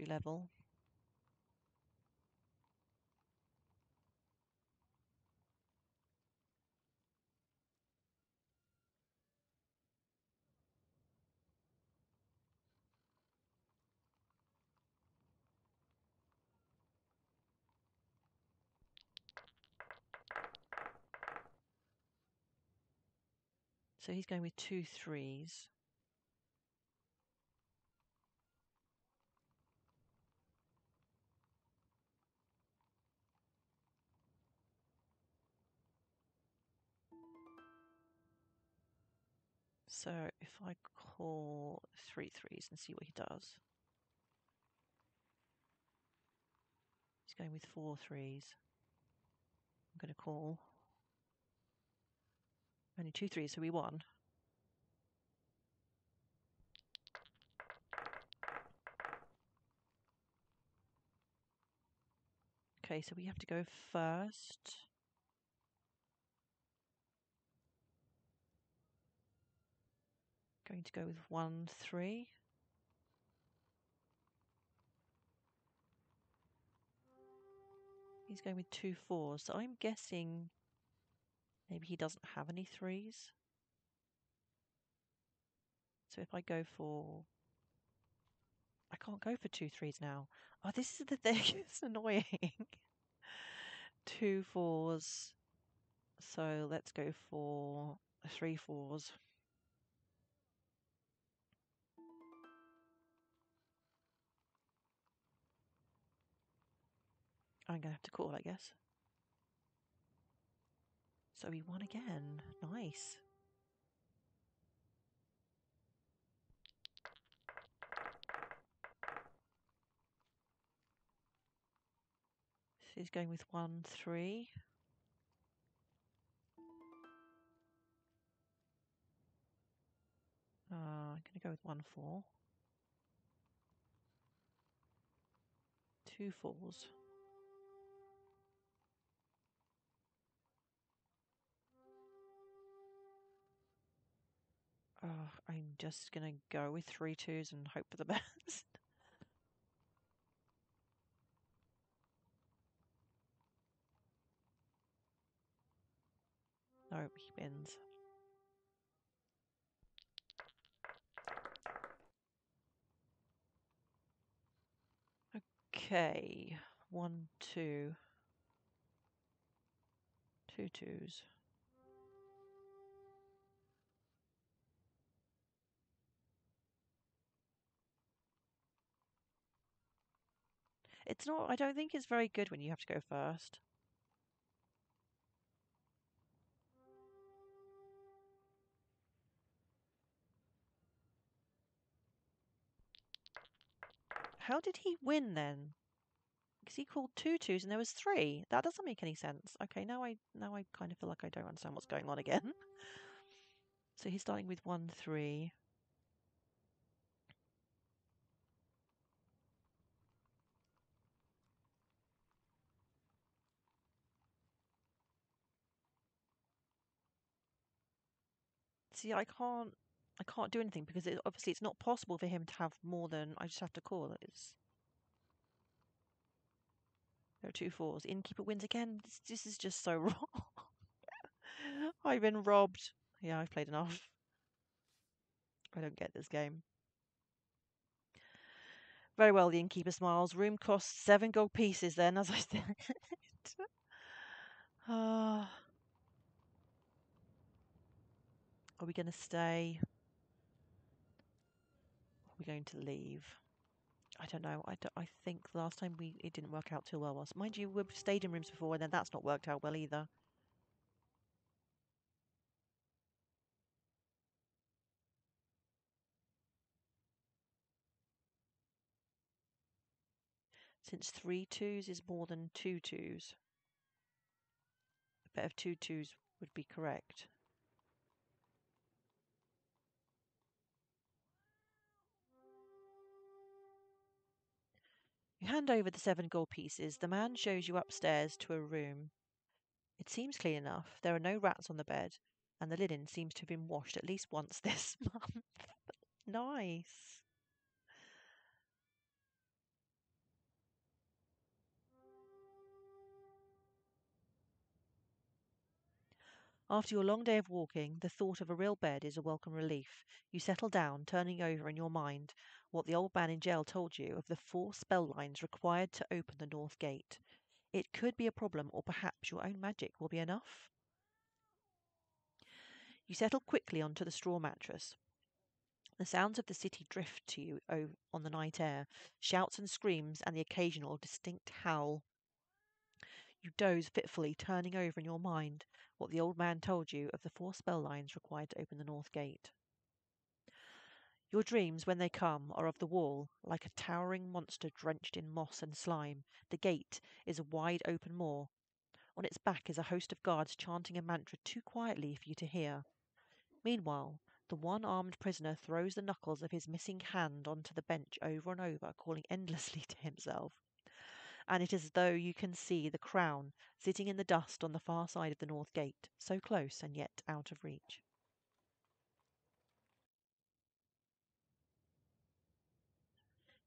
level. So he's going with 2 3s. So if I call 3 3s and see what he does. He's going with 4 3s. I'm going to call. Only 2 3s, so we won. Okay, so we have to go first. Going to go with 1 3. He's going with 2 4s. So I'm guessing maybe he doesn't have any 3s. So if I go for... I can't go for 2 3s now. Oh, this is the thing. It's annoying. 2 4s. So let's go for 3 4s. I'm going to have to call, I guess. So he won again. Nice. So he's going with 1 3. I'm going to go with 1 4. 2 4s. I'm just going to go with 3 2s and hope for the best. Nope, he wins. Okay, 1 2. 2 2s. It's not, I don't think it's very good when you have to go first. How did he win then? Because he called 2 2s and there was 3. That doesn't make any sense. Okay, now I kind of feel like I don't understand what's going on again. So he's starting with 1 3. See, I can't do anything because obviously it's not possible for him to have more than... I just have to call. There are 2 4s. Innkeeper wins again. This is just so wrong. I've been robbed. Yeah, I've played enough. I don't get this game. Very well, the innkeeper smiles. Room costs 7 gold pieces then, as I said. Are we going to stay? Are we going to leave? I don't know. I think the last time it didn't work out too well. Mind you, we've stayed in rooms before and then that's not worked out well either. Since 3 2s is more than 2 2s, a bet of 2 2s would be correct. You hand over the 7 gold pieces. The man shows you upstairs to a room. It seems clean enough. There are no rats on the bed, and the linen seems to have been washed at least once this month. Nice. After your long day of walking, the thought of a real bed is a welcome relief. You settle down, turning over in your mind what the old man in jail told you of the 4 spell lines required to open the north gate. It could be a problem, or perhaps your own magic will be enough. You settle quickly onto the straw mattress. The sounds of the city drift to you on the night air, shouts and screams, and the occasional distinct howl. You doze fitfully, turning over in your mind what the old man told you of the 4 spell lines required to open the north gate. Your dreams, when they come, are of the wall, like a towering monster drenched in moss and slime. The gate is a wide open maw. On its back is a host of guards chanting a mantra too quietly for you to hear. Meanwhile, the one-armed prisoner throws the knuckles of his missing hand onto the bench over and over, calling endlessly to himself. And it is as though you can see the crown sitting in the dust on the far side of the north gate, so close and yet out of reach.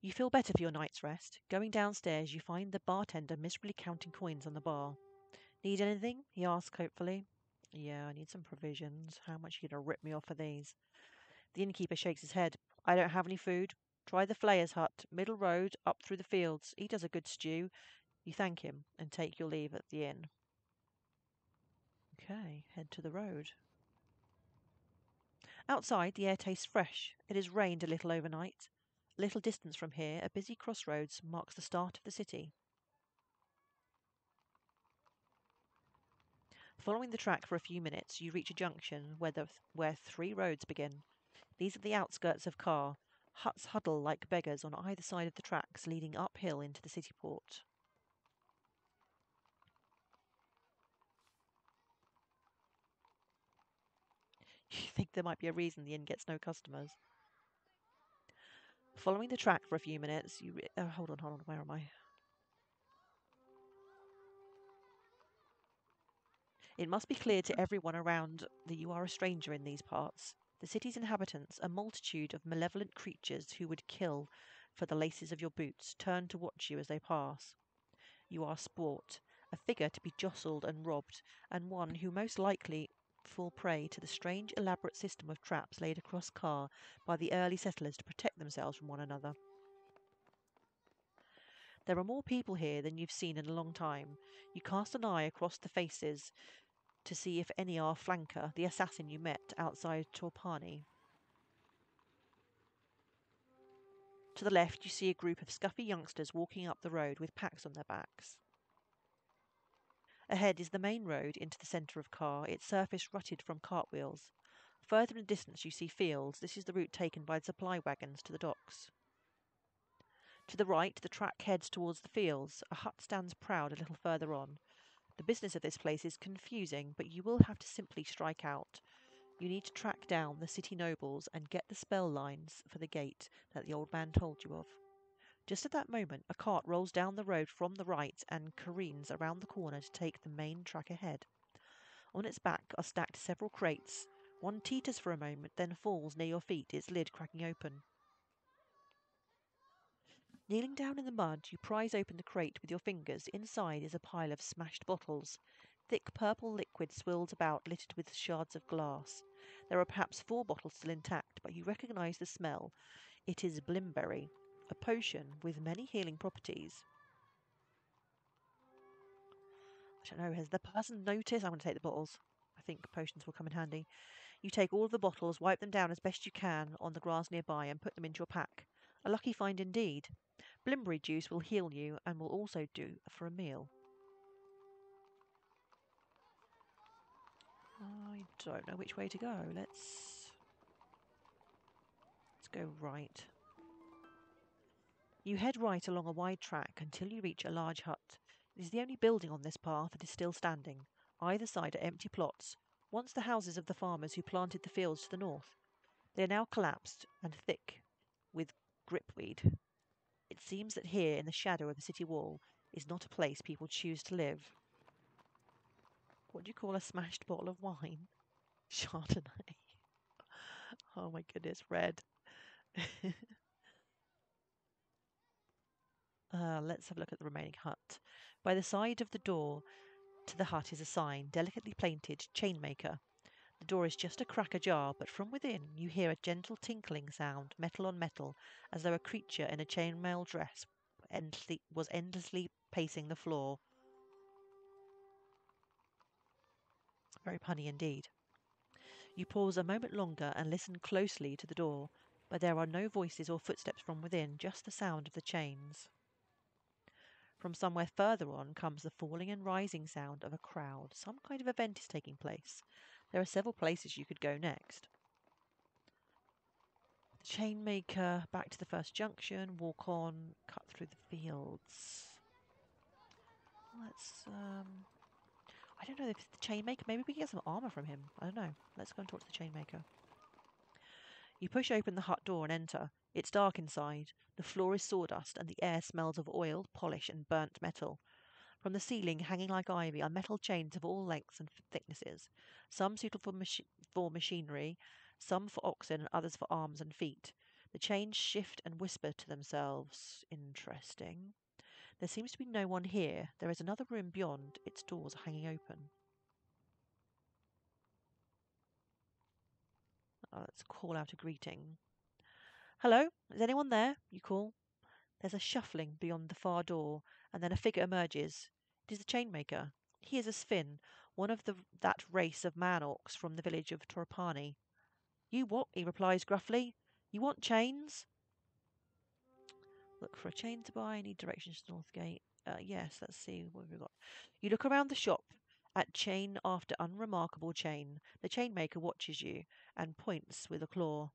You feel better for your night's rest. Going downstairs, you find the bartender miserably counting coins on the bar. Need anything? He asks hopefully. Yeah, I need some provisions. How much are you going to rip me off for these? The innkeeper shakes his head. I don't have any food. Try the flayer's hut, middle road, up through the fields. He does a good stew. You thank him and take your leave at the inn. Okay, head to the road. Outside, the air tastes fresh. It has rained a little overnight. A little distance from here, a busy crossroads marks the start of the city. Following the track for a few minutes, you reach a junction where three roads begin. These are the outskirts of Kar. Huts huddle like beggars on either side of the tracks leading uphill into the city port. You think there might be a reason the inn gets no customers. Following the track for a few minutes, hold on, where am I? It must be clear to everyone around that you are a stranger in these parts. The city's inhabitants, a multitude of malevolent creatures who would kill for the laces of your boots, turn to watch you as they pass. You are sport, a figure to be jostled and robbed, and one who most likely fall prey to the strange, elaborate system of traps laid across Kar by the early settlers to protect themselves from one another. There are more people here than you've seen in a long time. You cast an eye across the faces to see if any are Flanker, the assassin you met outside Torpani. To the left, you see a group of scuffy youngsters walking up the road with packs on their backs. Ahead is the main road into the centre of Kar, its surface rutted from cartwheels. Further in the distance, you see fields. This is the route taken by the supply wagons to the docks. To the right, the track heads towards the fields. A hut stands proud a little further on. The business of this place is confusing, but you will have to simply strike out. You need to track down the city nobles and get the spell lines for the gate that the old man told you of. Just at that moment, a cart rolls down the road from the right and careens around the corner to take the main track ahead. On its back are stacked several crates. One teeters for a moment, then falls near your feet, its lid cracking open. Kneeling down in the mud, you prise open the crate with your fingers. Inside is a pile of smashed bottles. Thick purple liquid swirls about, littered with shards of glass. There are perhaps 4 bottles still intact, but you recognize the smell. It is Blimberry, a potion with many healing properties. I don't know, has the person noticed? I'm going to take the bottles. I think potions will come in handy. You take all of the bottles, wipe them down as best you can on the grass nearby, and put them into your pack. A lucky find indeed. Blimberry juice will heal you and will also do for a meal. I don't know which way to go. Let's go right. You head right along a wide track until you reach a large hut. It is the only building on this path that is still standing. Either side are empty plots, once the houses of the farmers who planted the fields to the north. They are now collapsed and thick with gripweed. It seems that here, in the shadow of the city wall, is not a place people choose to live. What do you call a smashed bottle of wine? Chardonnay. Oh my goodness, red. Let's have a look at the remaining hut. By the side of the door to the hut is a sign, delicately painted, Chainmaker. The door is just a crack ajar, but from within you hear a gentle tinkling sound, metal on metal, as though a creature in a chainmail dress was endlessly pacing the floor. Very punny indeed. You pause a moment longer and listen closely to the door, but there are no voices or footsteps from within, just the sound of the chains. From somewhere further on comes the falling and rising sound of a crowd. Some kind of event is taking place. There are several places you could go next. The Chainmaker, back to the first junction, walk on, cut through the fields. Let's, I don't know if the Chainmaker, maybe we can get some armor from him. I don't know. Let's go and talk to the Chainmaker. You push open the hut door and enter. It's dark inside. The floor is sawdust and the air smells of oil, polish and burnt metal. From the ceiling, hanging like ivy, are metal chains of all lengths and thicknesses, some suitable for machinery, some for oxen and others for arms and feet. The chains shift and whisper to themselves. Interesting. There seems to be no one here. There is another room beyond. Its doors are hanging open. Let's call out a greeting. Hello, is anyone there? You call. There's a shuffling beyond the far door, and then a figure emerges. It is the chainmaker. He is a Sfin, one of that race of man-orcs from the village of Torpani. You what? He replies gruffly. You want chains? Look for a chain to buy. Need directions to Northgate. Yes, let's see what we've got. You look around the shop at chain after unremarkable chain. The chainmaker watches you and points with a claw.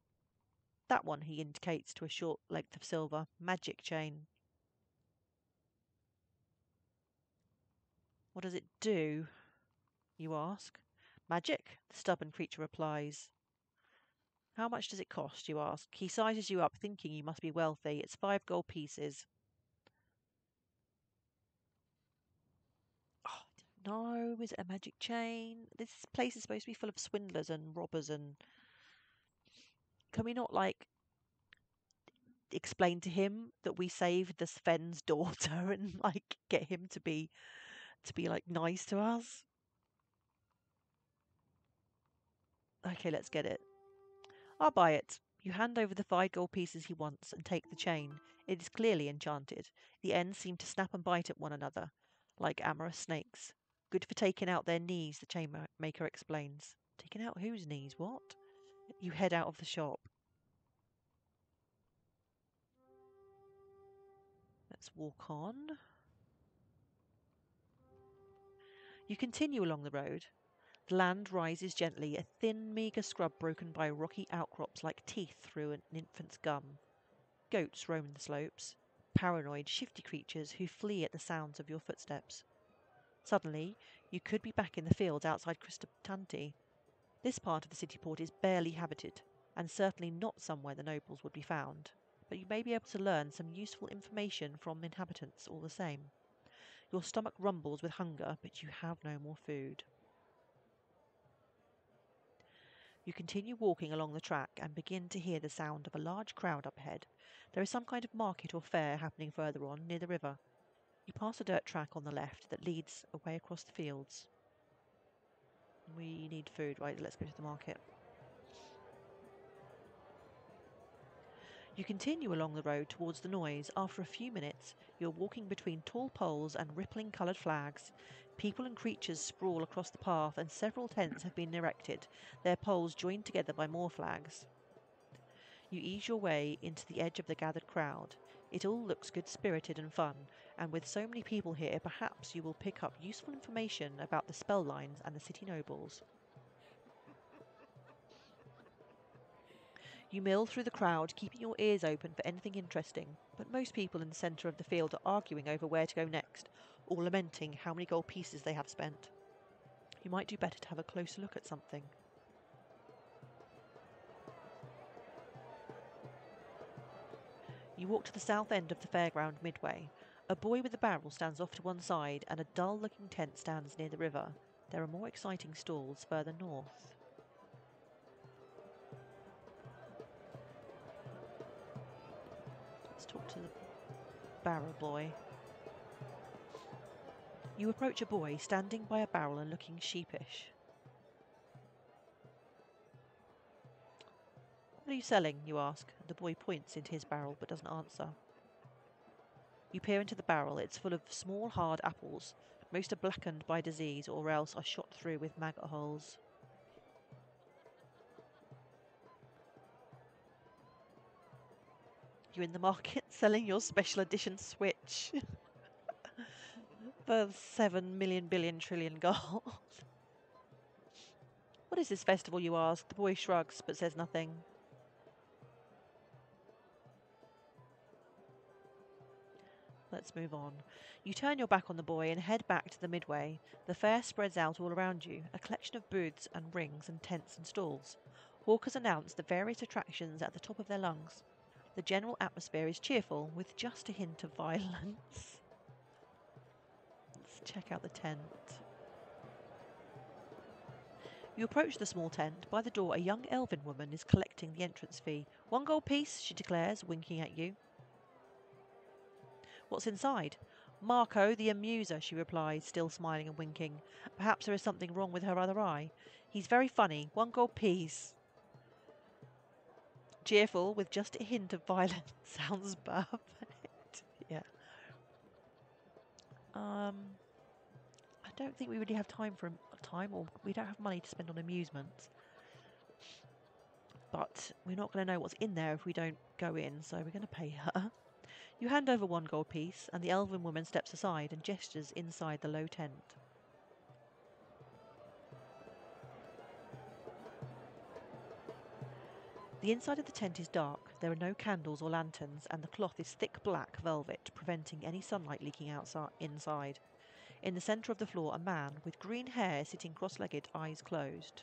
That one, he indicates to a short length of silver. Magic chain. What does it do? You ask. Magic? The stubborn creature replies. How much does it cost? You ask. He sizes you up, thinking you must be wealthy. It's 5 gold pieces. Oh, no, is it a magic chain? This place is supposed to be full of swindlers and robbers, and can we not explain to him that we saved the Sven's daughter and get him to be nice to us? Okay, let's get it. I'll buy it. You hand over the 5 gold pieces he wants and take the chain. It is clearly enchanted. The ends seem to snap and bite at one another, like amorous snakes. Good for taking out their knees, the chainmaker explains. Taking out whose knees? What? You head out of the shop. Let's walk on. You continue along the road. The land rises gently, a thin, meagre scrub broken by rocky outcrops like teeth through an infant's gum. Goats roam the slopes, paranoid, shifty creatures who flee at the sounds of your footsteps. Suddenly, you could be back in the fields outside Cristotanti. This part of the city port is barely habited, and certainly not somewhere the nobles would be found, but you may be able to learn some useful information from the inhabitants all the same. Your stomach rumbles with hunger, but you have no more food. You continue walking along the track and begin to hear the sound of a large crowd up ahead. There is some kind of market or fair happening further on, near the river. You pass a dirt track on the left that leads away across the fields. We need food, right? Let's go to the market. You continue along the road towards the noise. After a few minutes, you're walking between tall poles and rippling coloured flags. People and creatures sprawl across the path, and several tents have been erected, their poles joined together by more flags. You ease your way into the edge of the gathered crowd. It all looks good-spirited and fun, and with so many people here, perhaps you will pick up useful information about the spell lines and the city nobles. You mill through the crowd, keeping your ears open for anything interesting, but most people in the centre of the field are arguing over where to go next, or lamenting how many gold pieces they have spent. You might do better to have a closer look at something. You walk to the south end of the fairground midway. A boy with a barrel stands off to one side, and a dull-looking tent stands near the river. There are more exciting stalls further north. Let's talk to the barrel boy. You approach a boy standing by a barrel and looking sheepish. What are you selling? You ask. The boy points into his barrel but doesn't answer. You peer into the barrel. It's full of small, hard apples. Most are blackened by disease or else are shot through with maggot holes. You in the market selling your special edition Switch for 7 million billion trillion gold. What is this festival, you ask? The boy shrugs but says nothing. Let's move on. You turn your back on the boy and head back to the midway. The fair spreads out all around you, a collection of booths and rings and tents and stalls. Hawkers announce the various attractions at the top of their lungs. The general atmosphere is cheerful, with just a hint of violence. Let's check out the tent. You approach the small tent. By the door, a young elven woman is collecting the entrance fee. 1 gold piece, she declares, winking at you. What's inside? Marco, the amuser, she replies, still smiling and winking. Perhaps there is something wrong with her other eye. He's very funny. 1 gold piece. Cheerful with just a hint of violence sounds perfect. Yeah. I don't think we really have time for time, or we don't have money to spend on amusements. But we're not going to know what's in there if we don't go in, so we're going to pay her. You hand over 1 gold piece, and the elven woman steps aside and gestures inside the low tent. The inside of the tent is dark. There are no candles or lanterns, and the cloth is thick black velvet, preventing any sunlight leaking inside. In the centre of the floor, a man with green hair sitting cross-legged, eyes closed.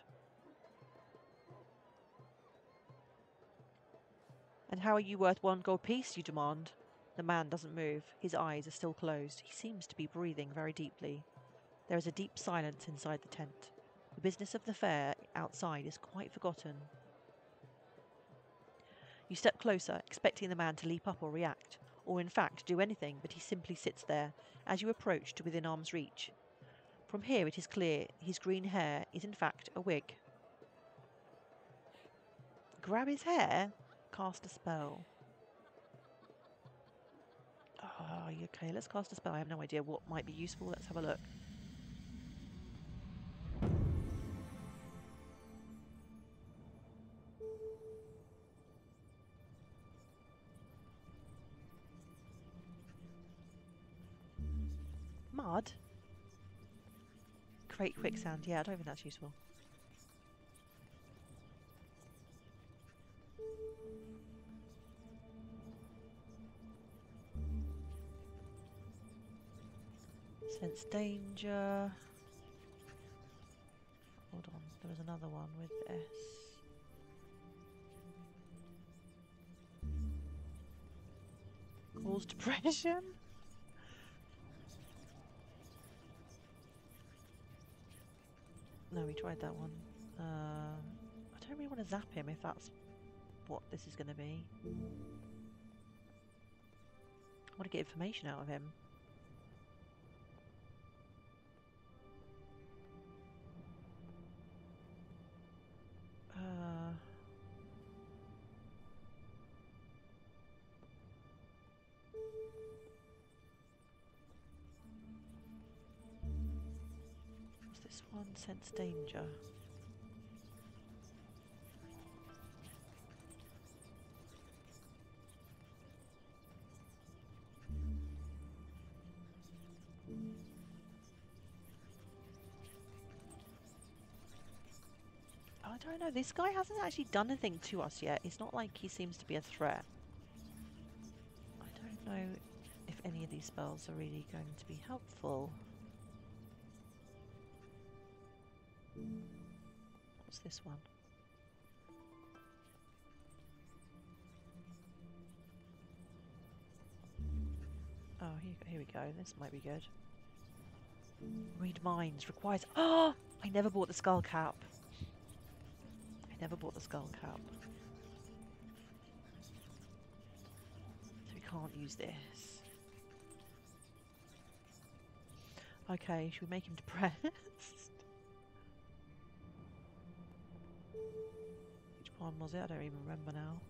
And how are you worth 1 gold piece, you demand? The man doesn't move. His eyes are still closed. He seems to be breathing very deeply. There is a deep silence inside the tent. The business of the fair outside is quite forgotten. You step closer, expecting the man to leap up or react, or in fact do anything, but he simply sits there, as you approach to within arm's reach. From here it is clear his green hair is in fact a wig. Grab his hair? Cast a spell. Oh, okay, let's cast a spell. I have no idea what might be useful. Let's have a look. Mud? Create quicksand. Yeah, I don't think that's useful. Sense danger. Hold on, there was another one with S. Cause depression? No, we tried that one. I don't really want to zap him if that's what this is going to be. I want to get information out of him. What's this one? Sense danger. I don't know. This guy hasn't actually done anything to us yet. It's not like he seems to be a threat. I don't know if any of these spells are really going to be helpful. What's this one? Oh, here we go. This might be good. Read minds requires... Oh! I never bought the skull cap. I never bought the skull cap. So we can't use this. Okay, should we make him depressed? Which one was it? I don't even remember now.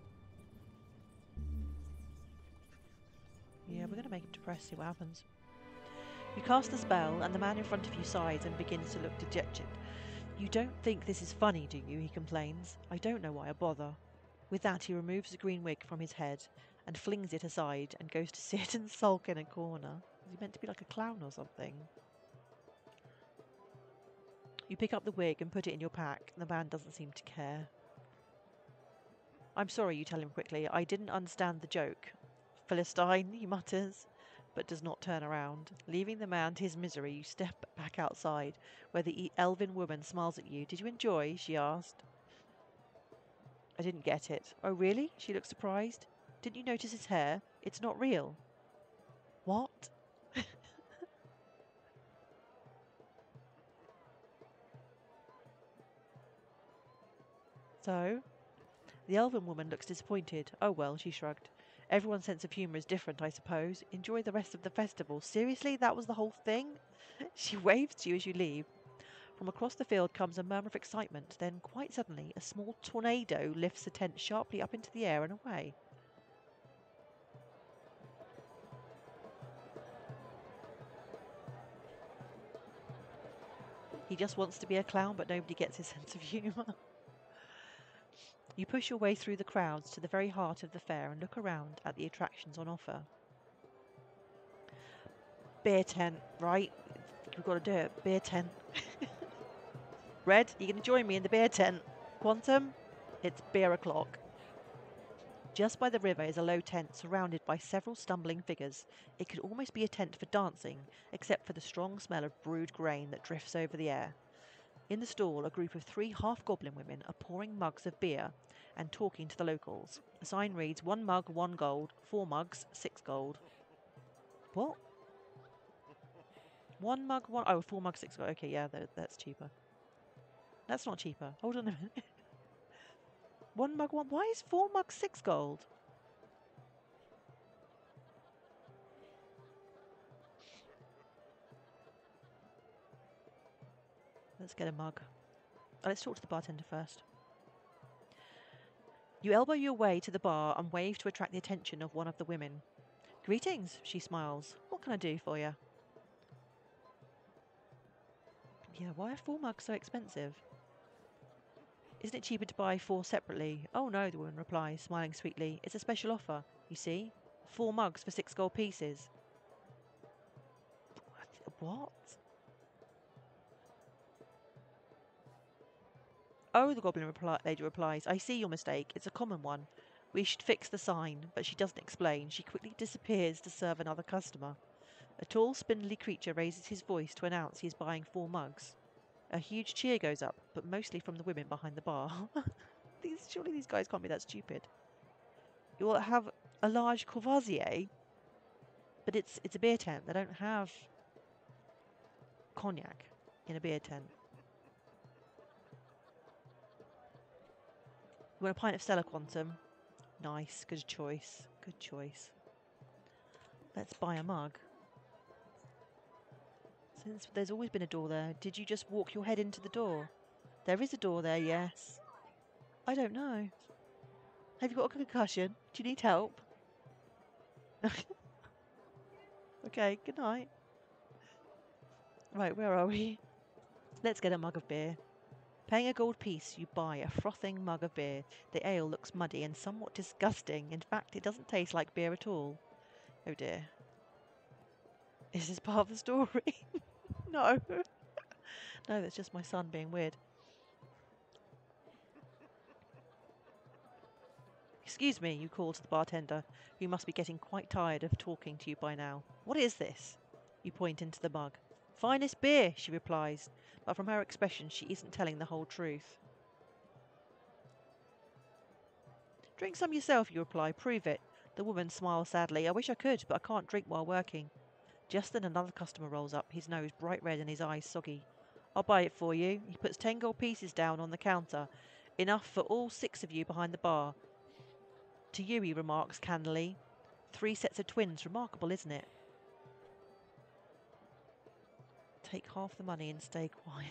Yeah, we're going to make him depressed, see what happens. You cast the spell, and the man in front of you sighs and begins to look dejected. You don't think this is funny, do you? He complains. I don't know why I bother. With that, he removes the green wig from his head and flings it aside and goes to sit and sulk in a corner. Is he meant to be like a clown or something? You pick up the wig and put it in your pack. The man doesn't seem to care. I'm sorry, you tell him quickly. I didn't understand the joke. Philistine, he mutters, but does not turn around. Leaving the man to his misery, you step back outside, where the elven woman smiles at you. Did you enjoy? She asked. I didn't get it. Oh, really? She looked surprised. Didn't you notice his hair? It's not real. What? So? The elven woman looks disappointed. Oh well, she shrugged. Everyone's sense of humour is different, I suppose. Enjoy the rest of the festival. Seriously? That was the whole thing? She waves to you as you leave. From across the field comes a murmur of excitement. Then, quite suddenly, a small tornado lifts the tent sharply up into the air and away. He just wants to be a clown, but nobody gets his sense of humour. You push your way through the crowds to the very heart of the fair and look around at the attractions on offer. Beer tent, right? We've got to do it. Beer tent. Red, you going to join me in the beer tent? Quantum, it's beer o'clock. Just by the river is a low tent surrounded by several stumbling figures. It could almost be a tent for dancing, except for the strong smell of brewed grain that drifts over the air. In the stall, a group of 3 half-goblin women are pouring mugs of beer and talking to the locals. A sign reads, 1 mug, 1 gold, 4 mugs, 6 gold. What? 1 mug, 1... Oh, 4 mugs, 6 gold. Okay, yeah, that's cheaper. That's not cheaper. Hold on a minute. 1 mug, 1... Why is 4 mugs 6 gold? Let's get a mug. Let's talk to the bartender first. You elbow your way to the bar and wave to attract the attention of one of the women. Greetings, she smiles. What can I do for you? Yeah, why are 4 mugs so expensive? Isn't it cheaper to buy 4 separately? Oh no, the woman replies, smiling sweetly. It's a special offer, you see. 4 mugs for 6 gold pieces. What? Oh, the goblin lady replies. I see your mistake. It's a common one. We should fix the sign, but she doesn't explain. She quickly disappears to serve another customer. A tall, spindly creature raises his voice to announce he is buying 4 mugs. A huge cheer goes up, but mostly from the women behind the bar. Surely these guys can't be that stupid. You will have a large Courvoisier, but it's a beer tent. They don't have cognac in a beer tent. You want a pint of Stella Quantum? Nice, good choice. Good choice. Let's buy a mug. Since there's always been a door there, did you just walk your head into the door? There is a door there, yes. I don't know. Have you got a concussion? Do you need help? Okay, good night. Right, where are we? Let's get a mug of beer. Paying a gold piece, you buy a frothing mug of beer. The ale looks muddy and somewhat disgusting. In fact, it doesn't taste like beer at all. Oh dear. Is this part of the story? No. No, that's just my son being weird. Excuse me, you call to the bartender, who must be getting quite tired of talking to you by now. What is this? You point into the mug. Finest beer, she replies, but from her expression she isn't telling the whole truth. Drink some yourself, you reply. Prove it. The woman smiles sadly. I wish I could, but I can't drink while working. Just then another customer rolls up, his nose bright red and his eyes soggy. I'll buy it for you. He puts 10 gold pieces down on the counter. Enough for all 6 of you behind the bar. To you, he remarks cannily. 3 sets of twins. Remarkable, isn't it? Take half the money and stay quiet.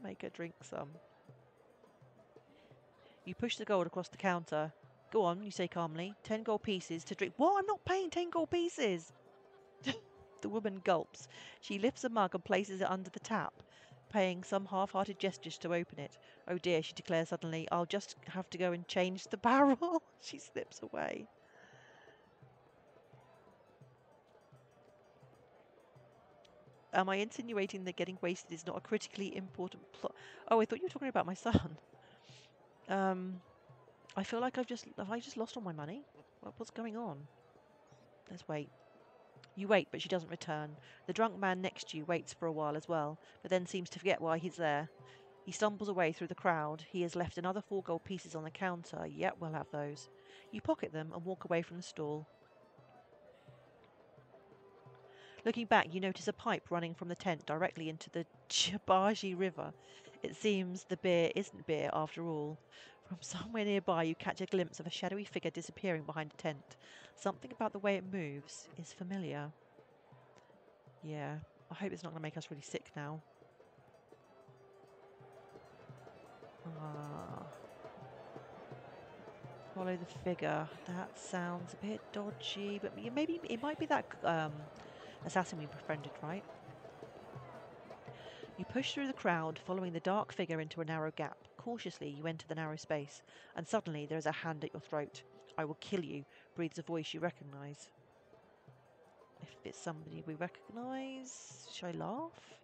Make her drink some. You push the gold across the counter. Go on, you say calmly. 10 gold pieces to drink. What? I'm not paying 10 gold pieces. The woman gulps. She lifts a mug and places it under the tap, paying some half-hearted gestures to open it. Oh dear, she declares suddenly. I'll just have to go and change the barrel. She slips away. Am I insinuating that getting wasted is not a critically important plot? Oh, I thought you were talking about my son. I feel like have I just lost all my money? What's going on? Let's wait. You wait, but she doesn't return. The drunk man next to you waits for a while as well, but then seems to forget why he's there. He stumbles away through the crowd. He has left another 4 gold pieces on the counter. Yep, we'll have those. You pocket them and walk away from the stall. Looking back, you notice a pipe running from the tent directly into the Chabaji River. It seems the beer isn't beer after all. From somewhere nearby, you catch a glimpse of a shadowy figure disappearing behind a tent. Something about the way it moves is familiar. Yeah, I hope it's not going to make us really sick now. Ah. Follow the figure. That sounds a bit dodgy, but maybe it might be that assassin we befriended, right? You push through the crowd, following the dark figure into a narrow gap. Cautiously, you enter the narrow space, and suddenly there is a hand at your throat. I will kill you, breathes a voice you recognize. If it's somebody we recognize, should I laugh?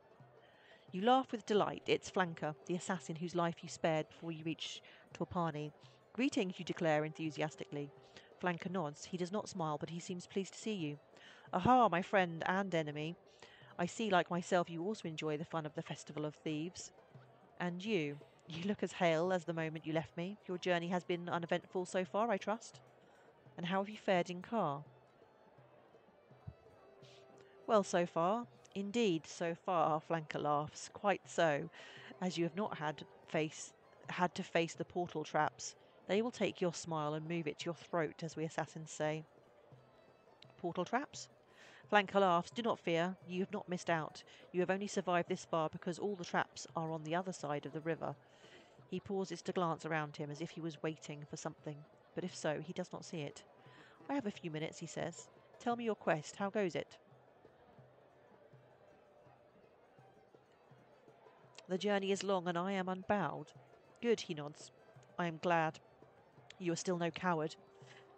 You laugh with delight. It's Flanker, the assassin whose life you spared before you reached Torpani. Greetings, you declare enthusiastically. Flanker nods. He does not smile, but he seems pleased to see you. Aha, my friend and enemy. I see, like myself, you also enjoy the fun of the Festival of Thieves. And you? You look as hale as the moment you left me. Your journey has been uneventful so far, I trust. And how have you fared in car? Well, so far. Indeed, so far, Flanker laughs. Quite so, as you have not had to face the portal traps. They will take your smile and move it to your throat, as we assassins say. Portal traps? Flanker laughs. Do not fear. You have not missed out. You have only survived this far because all the traps are on the other side of the river. He pauses to glance around him as if he was waiting for something, but if so, he does not see it. I have a few minutes, he says. Tell me your quest. How goes it? The journey is long and I am unbowed. Good, he nods. I am glad. You are still no coward.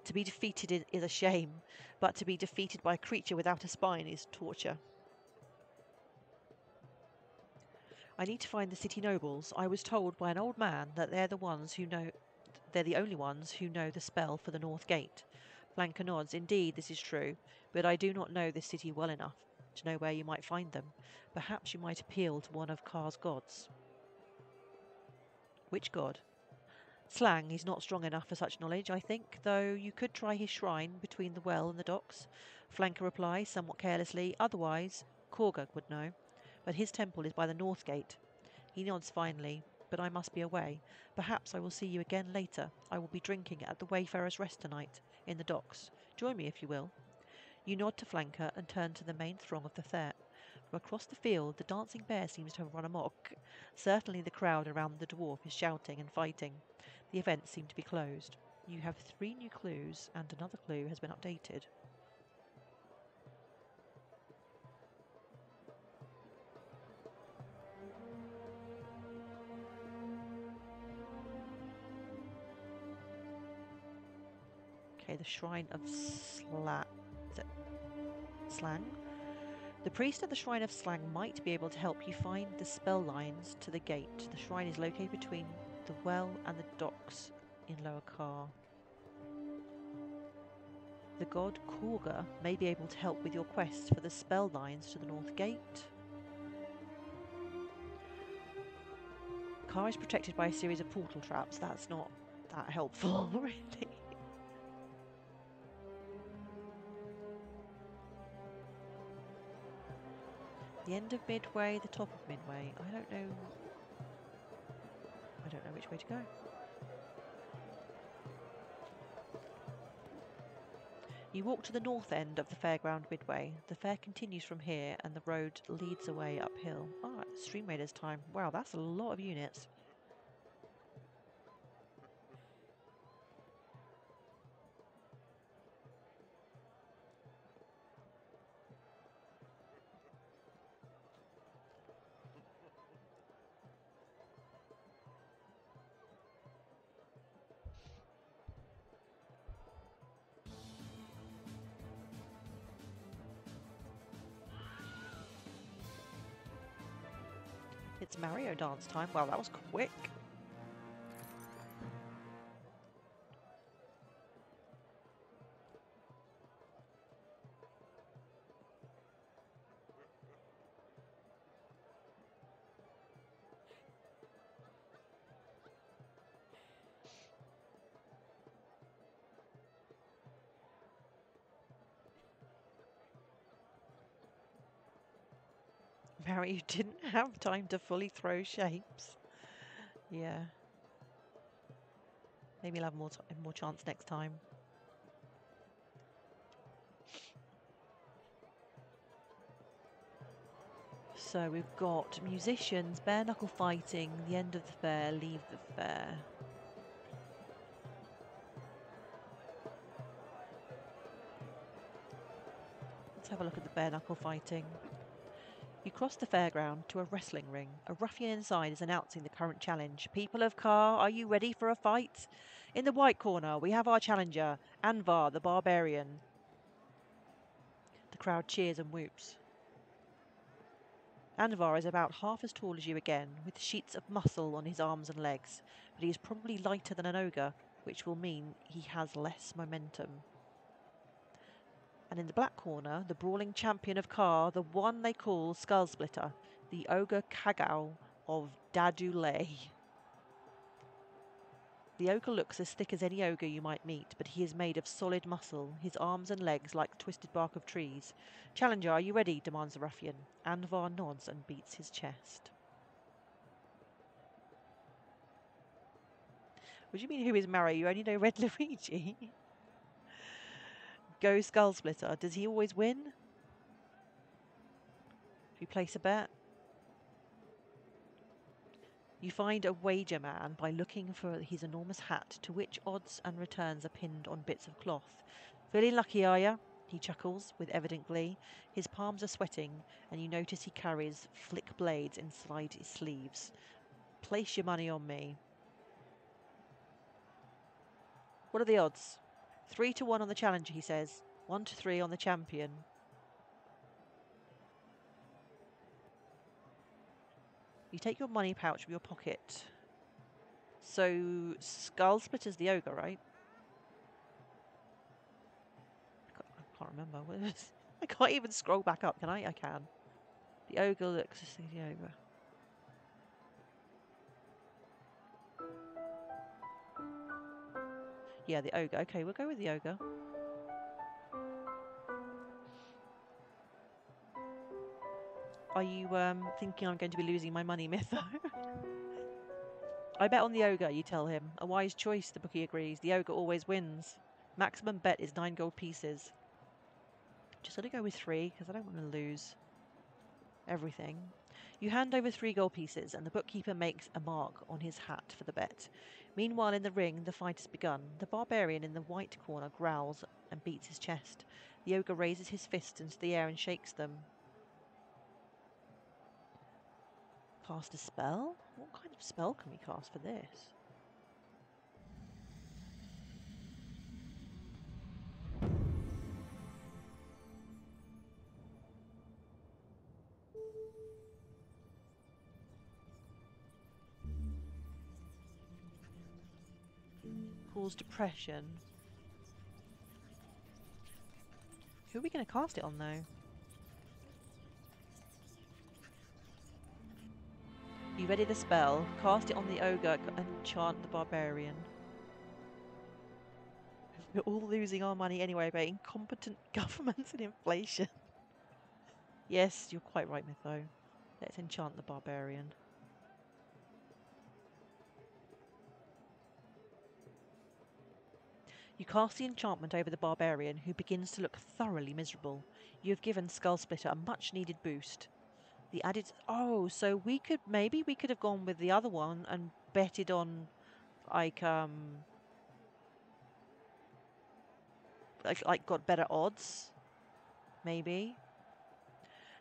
To be defeated is a shame, but to be defeated by a creature without a spine is torture. I need to find the city nobles. I was told by an old man that they're the only ones who know the spell for the North Gate. Flanker nods. Indeed, this is true, but I do not know this city well enough to know where you might find them. Perhaps you might appeal to one of Kar's gods. Which god? Slang is not strong enough for such knowledge, I think, though you could try his shrine between the well and the docks. Flanker replies, somewhat carelessly. Otherwise, Korgug would know, but his temple is by the North Gate. He nods finally, but I must be away. Perhaps I will see you again later. I will be drinking at the Wayfarer's Rest tonight, in the docks. Join me if you will. You nod to Flanker and turn to the main throng of the fair. From across the field, the dancing bear seems to have run amok. Certainly the crowd around the dwarf is shouting and fighting. The events seem to be closed. You have 3 new clues, and another clue has been updated. Okay, the Shrine of Is it Slang? The priest at the Shrine of Slang might be able to help you find the spell lines to the gate. The shrine is located between the well and the docks in Lower Car. The god Korga may be able to help with your quest for the spell lines to the North Gate. Car is protected by a series of portal traps. That's not that helpful, really. The end of Midway, the top of Midway. I don't know which way to go. You walk to the north end of the fairground Midway. The fair continues from here and the road leads away uphill. Ah, it's Stream Raiders time. Wow, that's a lot of units. It's Mario dance time. Wow, that was quick. Mario didn't have time to fully throw shapes. Yeah. Maybe he'll have more chance next time. So we've got musicians, bare knuckle fighting, the end of the fair, leave the fair. Let's have a look at the bare knuckle fighting. You cross the fairground to a wrestling ring. A ruffian inside is announcing the current challenge. People of Kar, are you ready for a fight? In the white corner, we have our challenger, Anvar the Barbarian. The crowd cheers and whoops. Anvar is about half as tall as you again, with sheets of muscle on his arms and legs, but he is probably lighter than an ogre, which will mean he has less momentum. And in the black corner, the brawling champion of Kar, the one they call Skull Splitter, the ogre Kagao of Dadulay. The ogre looks as thick as any ogre you might meet, but he is made of solid muscle, his arms and legs like twisted bark of trees. Challenger, are you ready? Demands the ruffian. Anvar nods and beats his chest. What do you mean, who is Mario? You only know Red Luigi. Go Skull Splitter. Does he always win? If you place a bet? You find a wager man by looking for his enormous hat, to which odds and returns are pinned on bits of cloth. Feeling lucky, are ya? He chuckles with evident glee. His palms are sweating, and you notice he carries flick blades inside his sleeves. Place your money on me. What are the odds? 3 to 1 on the challenger, he says. 1 to 3 on the champion. You take your money pouch from your pocket. So, Skull Splitter's the ogre, right? I can't remember what it is. I can't even scroll back up, can I? I can. The ogre looks at the ogre. Yeah, the ogre. Okay, we'll go with the ogre. Are you thinking I'm going to be losing my money, Mytho? I bet on the ogre, you tell him. A wise choice, the bookie agrees. The ogre always wins. Maximum bet is 9 gold pieces. Just going to go with 3, because I don't want to lose everything. You hand over 3 gold pieces, and the bookkeeper makes a mark on his hat for the bet. Meanwhile, in the ring, the fight has begun. The barbarian in the white corner growls and beats his chest. The ogre raises his fists into the air and shakes them. Cast a spell? What kind of spell can we cast for this? Cause depression. Who are we going to cast it on, though? You ready the spell, cast it on the ogre and enchant the barbarian. We're all losing our money anyway by incompetent governments and inflation. Yes, you're quite right, Mytho. Let's enchant the barbarian. You cast the enchantment over the barbarian, who begins to look thoroughly miserable. You have given Skull Splitter a much-needed boost. The added... Oh, so maybe we could have gone with the other one and betted on, like got better odds. Maybe.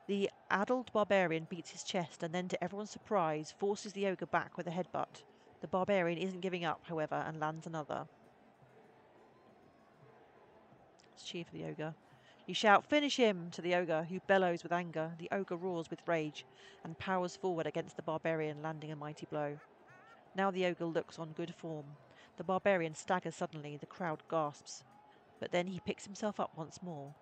The addled barbarian beats his chest and then, to everyone's surprise, forces the ogre back with a headbutt. The barbarian isn't giving up, however, and lands another. Let's cheer for the ogre. You shout, "Finish him!" to the ogre, who bellows with anger. The ogre roars with rage and powers forward against the barbarian, landing a mighty blow. Now the ogre looks on good form. The barbarian staggers suddenly. The crowd gasps. But then he picks himself up once more.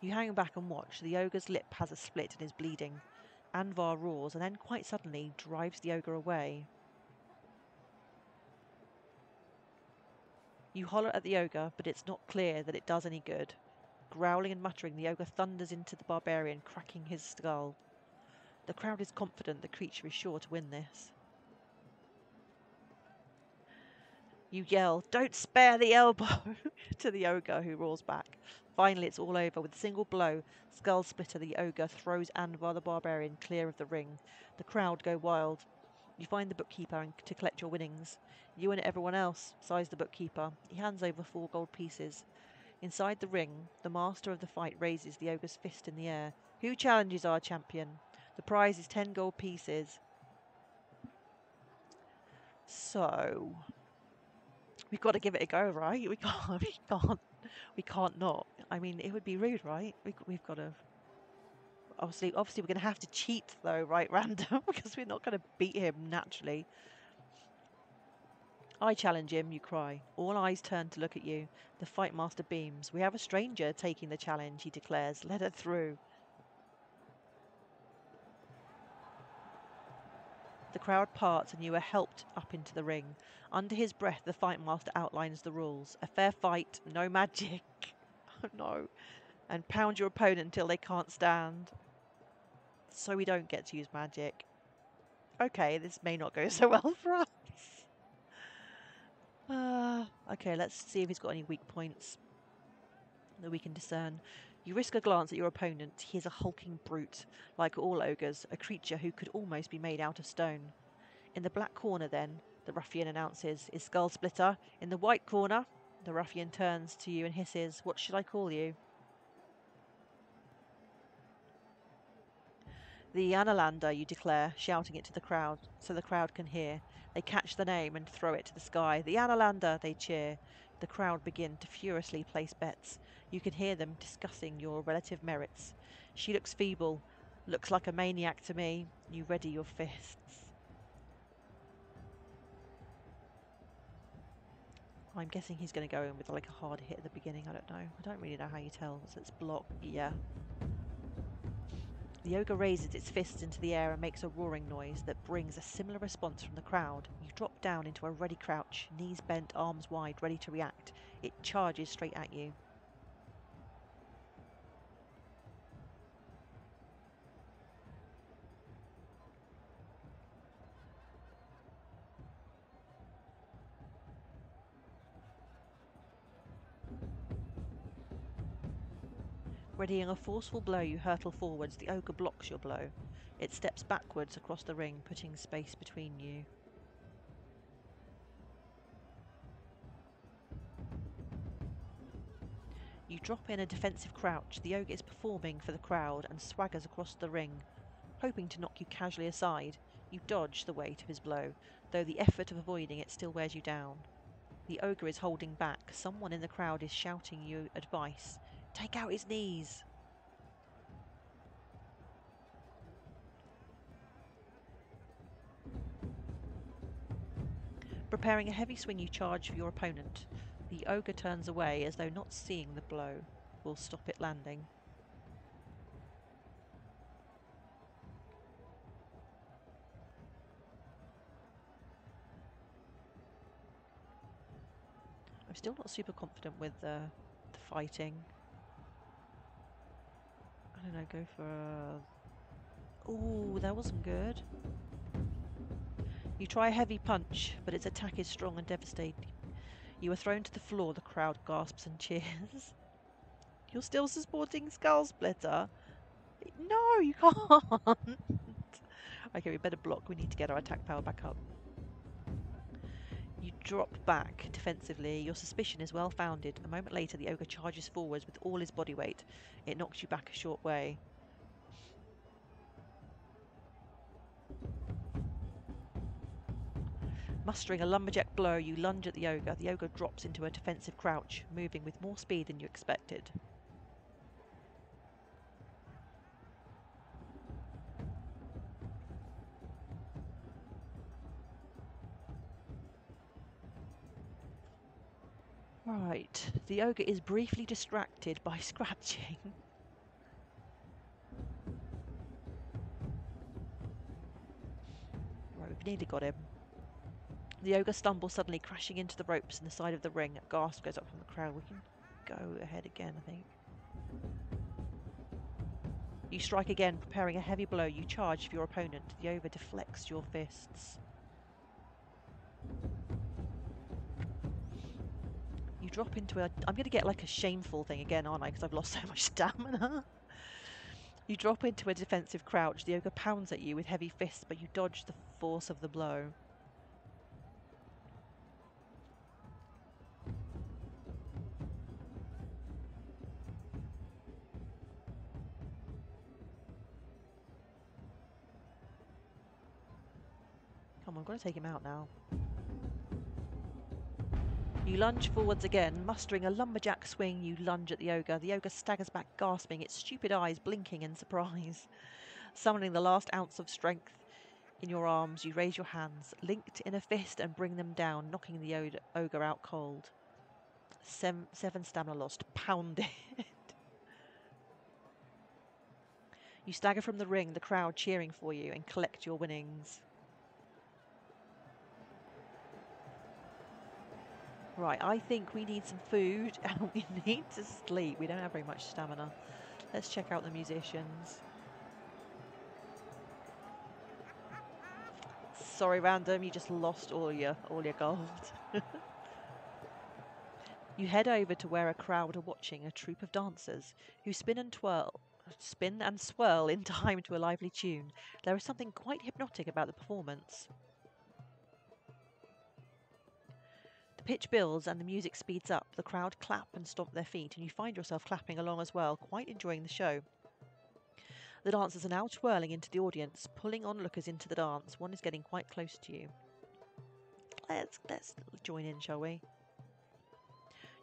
You hang back and watch. The ogre's lip has a split and is bleeding. Anvar roars and then, quite suddenly, drives the ogre away. You holler at the ogre, but it's not clear that it does any good. Growling and muttering, the ogre thunders into the barbarian, cracking his skull. The crowd is confident the creature is sure to win this. You yell, "Don't spare the elbow!" to the ogre, who roars back. Finally, it's all over. With a single blow, Skull Splitter the ogre throws Anvar the barbarian clear of the ring. The crowd go wild. You find the bookkeeper to collect your winnings. You and everyone else, sighs the bookkeeper. He hands over 4 gold pieces. Inside the ring, the master of the fight raises the ogre's fist in the air. Who challenges our champion? The prize is 10 gold pieces. So, we've got to give it a go, right? We can't not. I mean, it would be rude, right? We've got to. Obviously, we're going to have to cheat though, right? Random, because we're not going to beat him naturally. I challenge him, you cry. All eyes turn to look at you. The fight master beams. We have a stranger taking the challenge, he declares. Let her through. The crowd parts and you are helped up into the ring. Under his breath, the fight master outlines the rules. A fair fight, no magic. Oh no. And pound your opponent until they can't stand. So we don't get to use magic. Okay, this may not go so well for us. Okay, let's see if he's got any weak points that we can discern. You risk a glance at your opponent. He is a hulking brute, like all ogres, a creature who could almost be made out of stone. In the black corner, then, the ruffian announces, is Skull Splitter. In the white corner, the ruffian turns to you and hisses, what should I call you? The Analander, you declare, shouting it to the crowd, so the crowd can hear. They catch the name and throw it to the sky. The Analander, they cheer. The crowd begin to furiously place bets. You can hear them discussing your relative merits. She looks feeble, looks like a maniac to me. You ready your fists. I'm guessing he's going to go in with like a hard hit at the beginning. I don't know. I don't really know how you tell. So it's block. Yeah. The ogre raises its fists into the air and makes a roaring noise that brings a similar response from the crowd. You drop down into a ready crouch, knees bent, arms wide, ready to react. It charges straight at you. Readying a forceful blow, you hurtle forwards. The ogre blocks your blow. It steps backwards across the ring, putting space between you. You drop in a defensive crouch. The ogre is performing for the crowd and swaggers across the ring, hoping to knock you casually aside. You dodge the weight of his blow, though the effort of avoiding it still wears you down. The ogre is holding back. Someone in the crowd is shouting you advice. Take out his knees! Preparing a heavy swing, you charge for your opponent. The ogre turns away as though not seeing the blow will stop it landing. I'm still not super confident with the fighting. I don't know, go for ooh, that wasn't good. You try a heavy punch, but its attack is strong and devastating. You are thrown to the floor. The crowd gasps and cheers. You're still supporting Skull Splitter? No, you can't. Okay, we better block. We need to get our attack power back up. You drop back defensively. Your suspicion is well founded. A moment later, the ogre charges forwards with all his body weight. It knocks you back a short way. Mustering a lumberjack blow, you lunge at the ogre. The ogre drops into a defensive crouch, moving with more speed than you expected. Right, the ogre is briefly distracted by scratching. Right, we've nearly got him. The ogre stumbles suddenly, crashing into the ropes in the side of the ring. A gasp goes up from the crowd. We can go ahead again, I think. You strike again, preparing a heavy blow. You charge for your opponent. The ogre deflects your fists. You drop into a... I'm going to get like a shameful thing again, aren't I? Because I've lost so much stamina. You drop into a defensive crouch. The ogre pounds at you with heavy fists, but you dodge the force of the blow. Come on, I've got to take him out now. You lunge forwards again. Mustering a lumberjack swing, you lunge at the ogre. The ogre staggers back, gasping, its stupid eyes blinking in surprise. Summoning the last ounce of strength in your arms, you raise your hands, linked in a fist, and bring them down, knocking the ogre out cold. Seven stamina lost. Pound it. You stagger from the ring, the crowd cheering for you, and collect your winnings. Right, I think we need some food and we need to sleep. We don't have very much stamina. Let's check out the musicians. Sorry, random, you just lost all your gold. You head over to where a crowd are watching a troupe of dancers who spin and swirl in time to a lively tune. There is something quite hypnotic about the performance. The pitch builds and the music speeds up. The crowd clap and stomp their feet, and you find yourself clapping along as well, quite enjoying the show. The dancers are now twirling into the audience, pulling onlookers into the dance. One is getting quite close to you. Let's join in, shall we?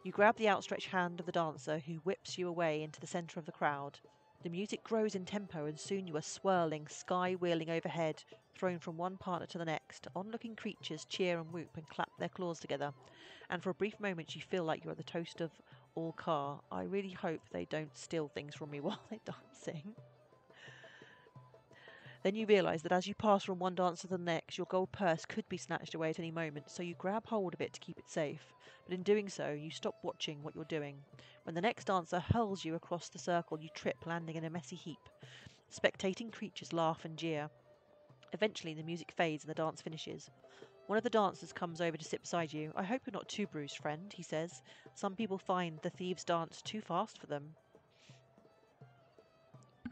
You grab the outstretched hand of the dancer, who whips you away into the centre of the crowd. The music grows in tempo, and soon you are swirling, sky-wheeling overhead, thrown from one partner to the next. Onlooking creatures cheer and whoop and clap their claws together, and for a brief moment you feel like you're the toast of all car. I really hope they don't steal things from me while they're dancing. Then you realise that as you pass from one dancer to the next, your gold purse could be snatched away at any moment, so you grab hold of it to keep it safe. But in doing so, you stop watching what you're doing. When the next dancer hurls you across the circle, you trip, landing in a messy heap. Spectating creatures laugh and jeer. Eventually, the music fades and the dance finishes. One of the dancers comes over to sit beside you. I hope you're not too bruised, friend, he says. Some people find the thieves' dance too fast for them.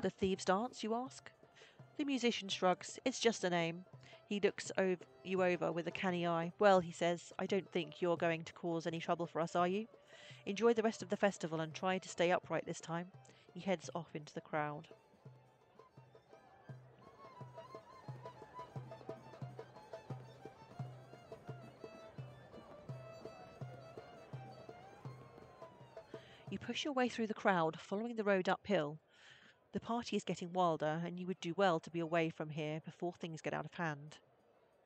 The thieves' dance, you ask? The musician shrugs. It's just a name. He looks you over with a canny eye. Well, he says, I don't think you're going to cause any trouble for us, are you? Enjoy the rest of the festival and try to stay upright this time. He heads off into the crowd. You push your way through the crowd, following the road uphill. The party is getting wilder, and you would do well to be away from here before things get out of hand.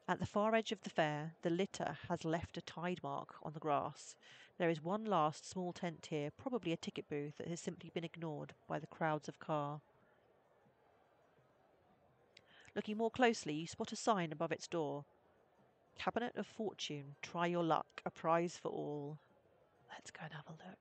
At the far edge of the fair, the litter has left a tide mark on the grass. There is one last small tent here, probably a ticket booth that has simply been ignored by the crowds of car. Looking more closely, you spot a sign above its door. Cabinet of Fortune, try your luck, a prize for all. Let's go and have a look.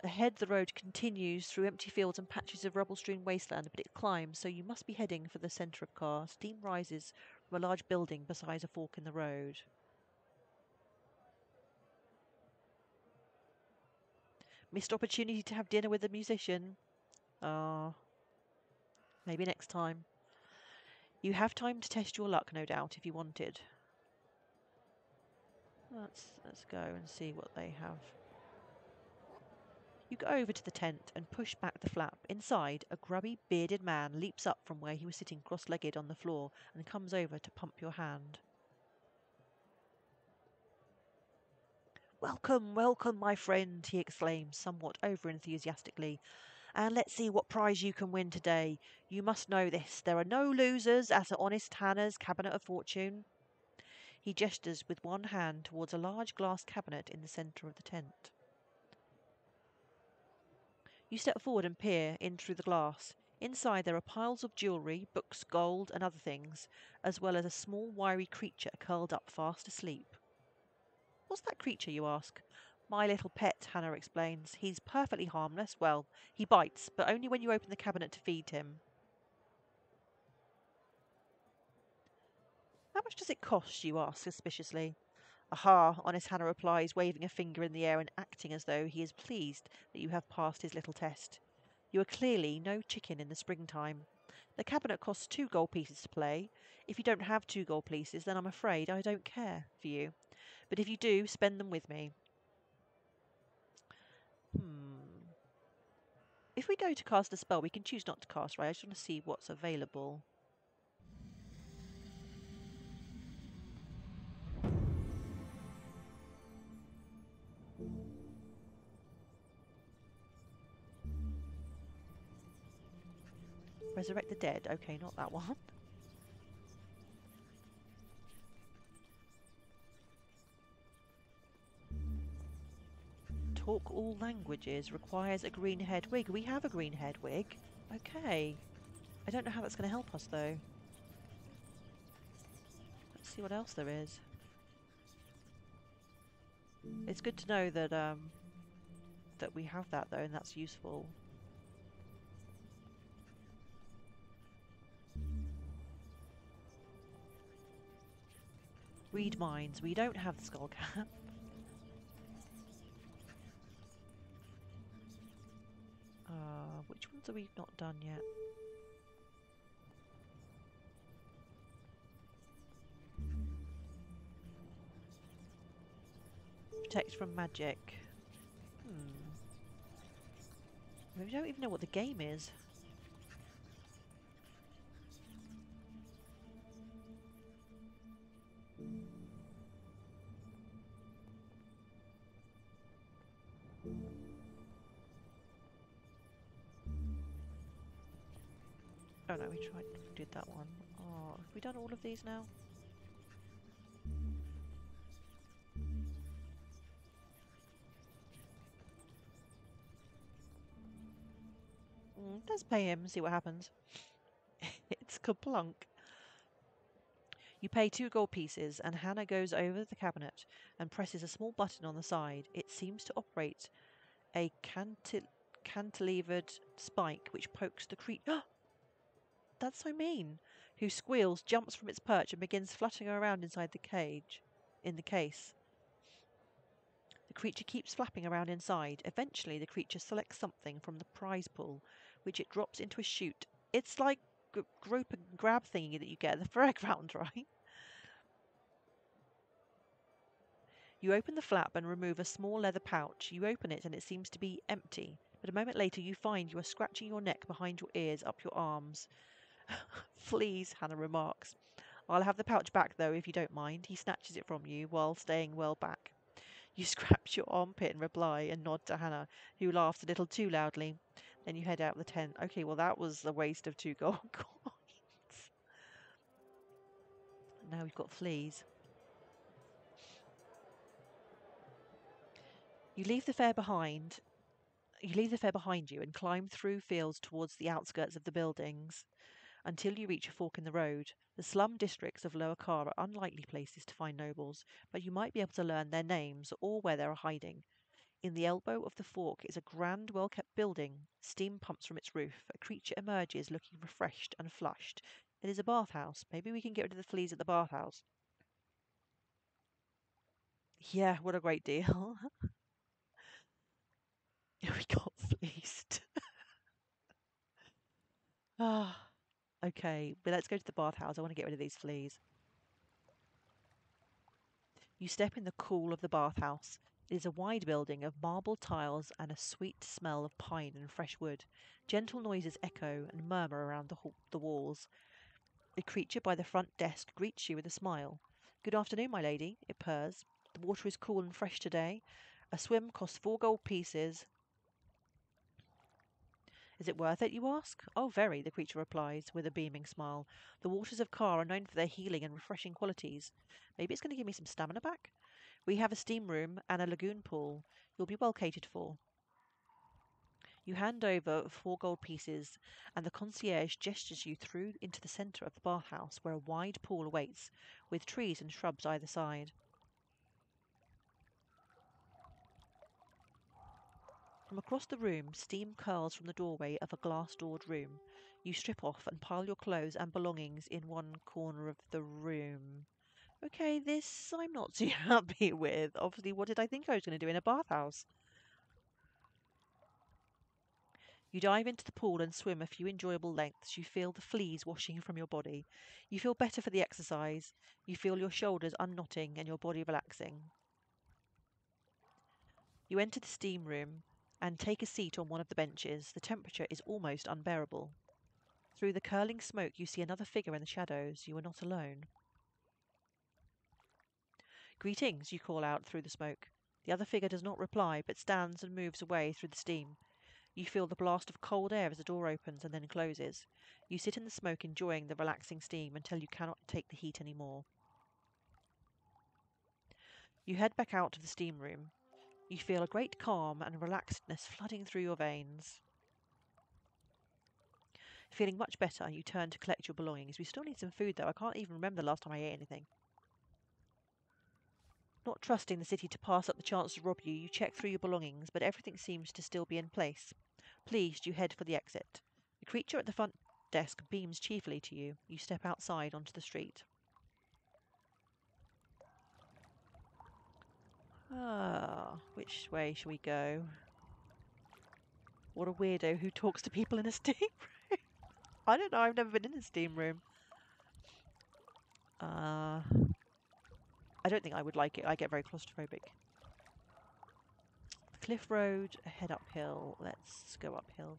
Ahead, the road continues through empty fields and patches of rubble-strewn wasteland, but it climbs, so you must be heading for the centre of Car. Steam rises from a large building beside a fork in the road. Missed opportunity to have dinner with the musician. Maybe next time. You have time to test your luck, no doubt, if you wanted. Let's go and see what they have. You go over to the tent and push back the flap. Inside, a grubby, bearded man leaps up from where he was sitting cross-legged on the floor and comes over to pump your hand. Welcome, welcome, my friend, he exclaims, somewhat over-enthusiastically. And let's see what prize you can win today. You must know this. There are no losers at Honest Hannah's Cabinet of Fortune. He gestures with one hand towards a large glass cabinet in the centre of the tent. You step forward and peer in through the glass. Inside there are piles of jewellery, books, gold and other things, as well as a small wiry creature curled up fast asleep. What's that creature, you ask? My little pet, Hannah explains. He's perfectly harmless. Well, he bites, but only when you open the cabinet to feed him. How much does it cost, you ask suspiciously. Aha, honest Hannah replies, waving a finger in the air and acting as though he is pleased that you have passed his little test. You are clearly no chicken in the springtime. The cabinet costs 2 gold pieces to play. If you don't have 2 gold pieces, then I'm afraid I don't care for you. But if you do, spend them with me. If we go to cast a spell, we can choose not to cast, right? I just want to see what's available. Resurrect the dead. Okay, not that one. Talk all languages. Requires a green head wig. We have a green head wig. Okay. I don't know how that's going to help us, though. Let's see what else there is. It's good to know that that we have that, though, and that's useful. Read minds. We don't have the skull cap. Which ones have we not done yet? Protect from magic. We don't even know what the game is. Oh no, we did that one. Oh, have we done all of these now? Let's pay him and see what happens. It's Kaplunk. You pay 2 gold pieces, and Hannah goes over the cabinet and presses a small button on the side. It seems to operate a cantilevered spike which pokes the creature. That's so mean. Who squeals, jumps from its perch, and begins fluttering around inside the cage. In the case. The creature keeps flapping around inside. Eventually, the creature selects something from the prize pool, which it drops into a chute. It's like group and grab thingy that you get at the fairground, right? You open the flap and remove a small leather pouch. You open it and it seems to be empty. But a moment later, you find you are scratching your neck behind your ears, up your arms. Fleas, Hannah remarks. I'll have the pouch back, though, if you don't mind. He snatches it from you while staying well back. You scratch your armpit in reply and nod to Hannah, who laughs a little too loudly. Then you head out of the tent. Okay, well, that was a waste of 2 gold coins. Now we've got fleas. You leave the fair behind. You leave the fair behind you and climb through fields towards the outskirts of the buildings until you reach a fork in the road. The slum districts of Lower Car are unlikely places to find nobles, but you might be able to learn their names or where they are hiding. In the elbow of the fork is a grand, well-kept building. Steam pumps from its roof. A creature emerges looking refreshed and flushed. It is a bathhouse. Maybe we can get rid of the fleas at the bathhouse. Yeah, what a great deal. We got fleeced. Ah, okay, but let's go to the bathhouse. I want to get rid of these fleas. You step in the cool of the bathhouse. It is a wide building of marble tiles and a sweet smell of pine and fresh wood. Gentle noises echo and murmur around the walls. The creature by the front desk greets you with a smile. Good afternoon, my lady, it purrs. The water is cool and fresh today. A swim costs 4 gold pieces. Is it worth it, you ask? Oh, very, the creature replies with a beaming smile. The waters of Kar are known for their healing and refreshing qualities. Maybe it's going to give me some stamina back? We have a steam room and a lagoon pool. You'll be well catered for. You hand over 4 gold pieces, and the concierge gestures you through into the centre of the bathhouse, where a wide pool awaits, with trees and shrubs either side. From across the room, steam curls from the doorway of a glass-doored room. You strip off and pile your clothes and belongings in one corner of the room. Okay, this I'm not too happy with. Obviously, what did I think I was going to do in a bathhouse? You dive into the pool and swim a few enjoyable lengths. You feel the fleas washing from your body. You feel better for the exercise. You feel your shoulders unknotting and your body relaxing. You enter the steam room and take a seat on one of the benches. The temperature is almost unbearable. Through the curling smoke, you see another figure in the shadows. You are not alone. Greetings, you call out through the smoke. The other figure does not reply, but stands and moves away through the steam. You feel the blast of cold air as the door opens and then closes. You sit in the smoke enjoying the relaxing steam until you cannot take the heat anymore. You head back out of the steam room. You feel a great calm and relaxedness flooding through your veins. Feeling much better, you turn to collect your belongings. We still need some food though. I can't even remember the last time I ate anything. Not trusting the city to pass up the chance to rob you, you check through your belongings, but everything seems to still be in place. Pleased, you head for the exit. The creature at the front desk beams cheerfully to you. You step outside onto the street. Ah, which way shall we go? What a weirdo who talks to people in a steam room. I don't know, I've never been in a steam room. I don't think I would like it. I get very claustrophobic. Cliff Road, head uphill. Let's go uphill.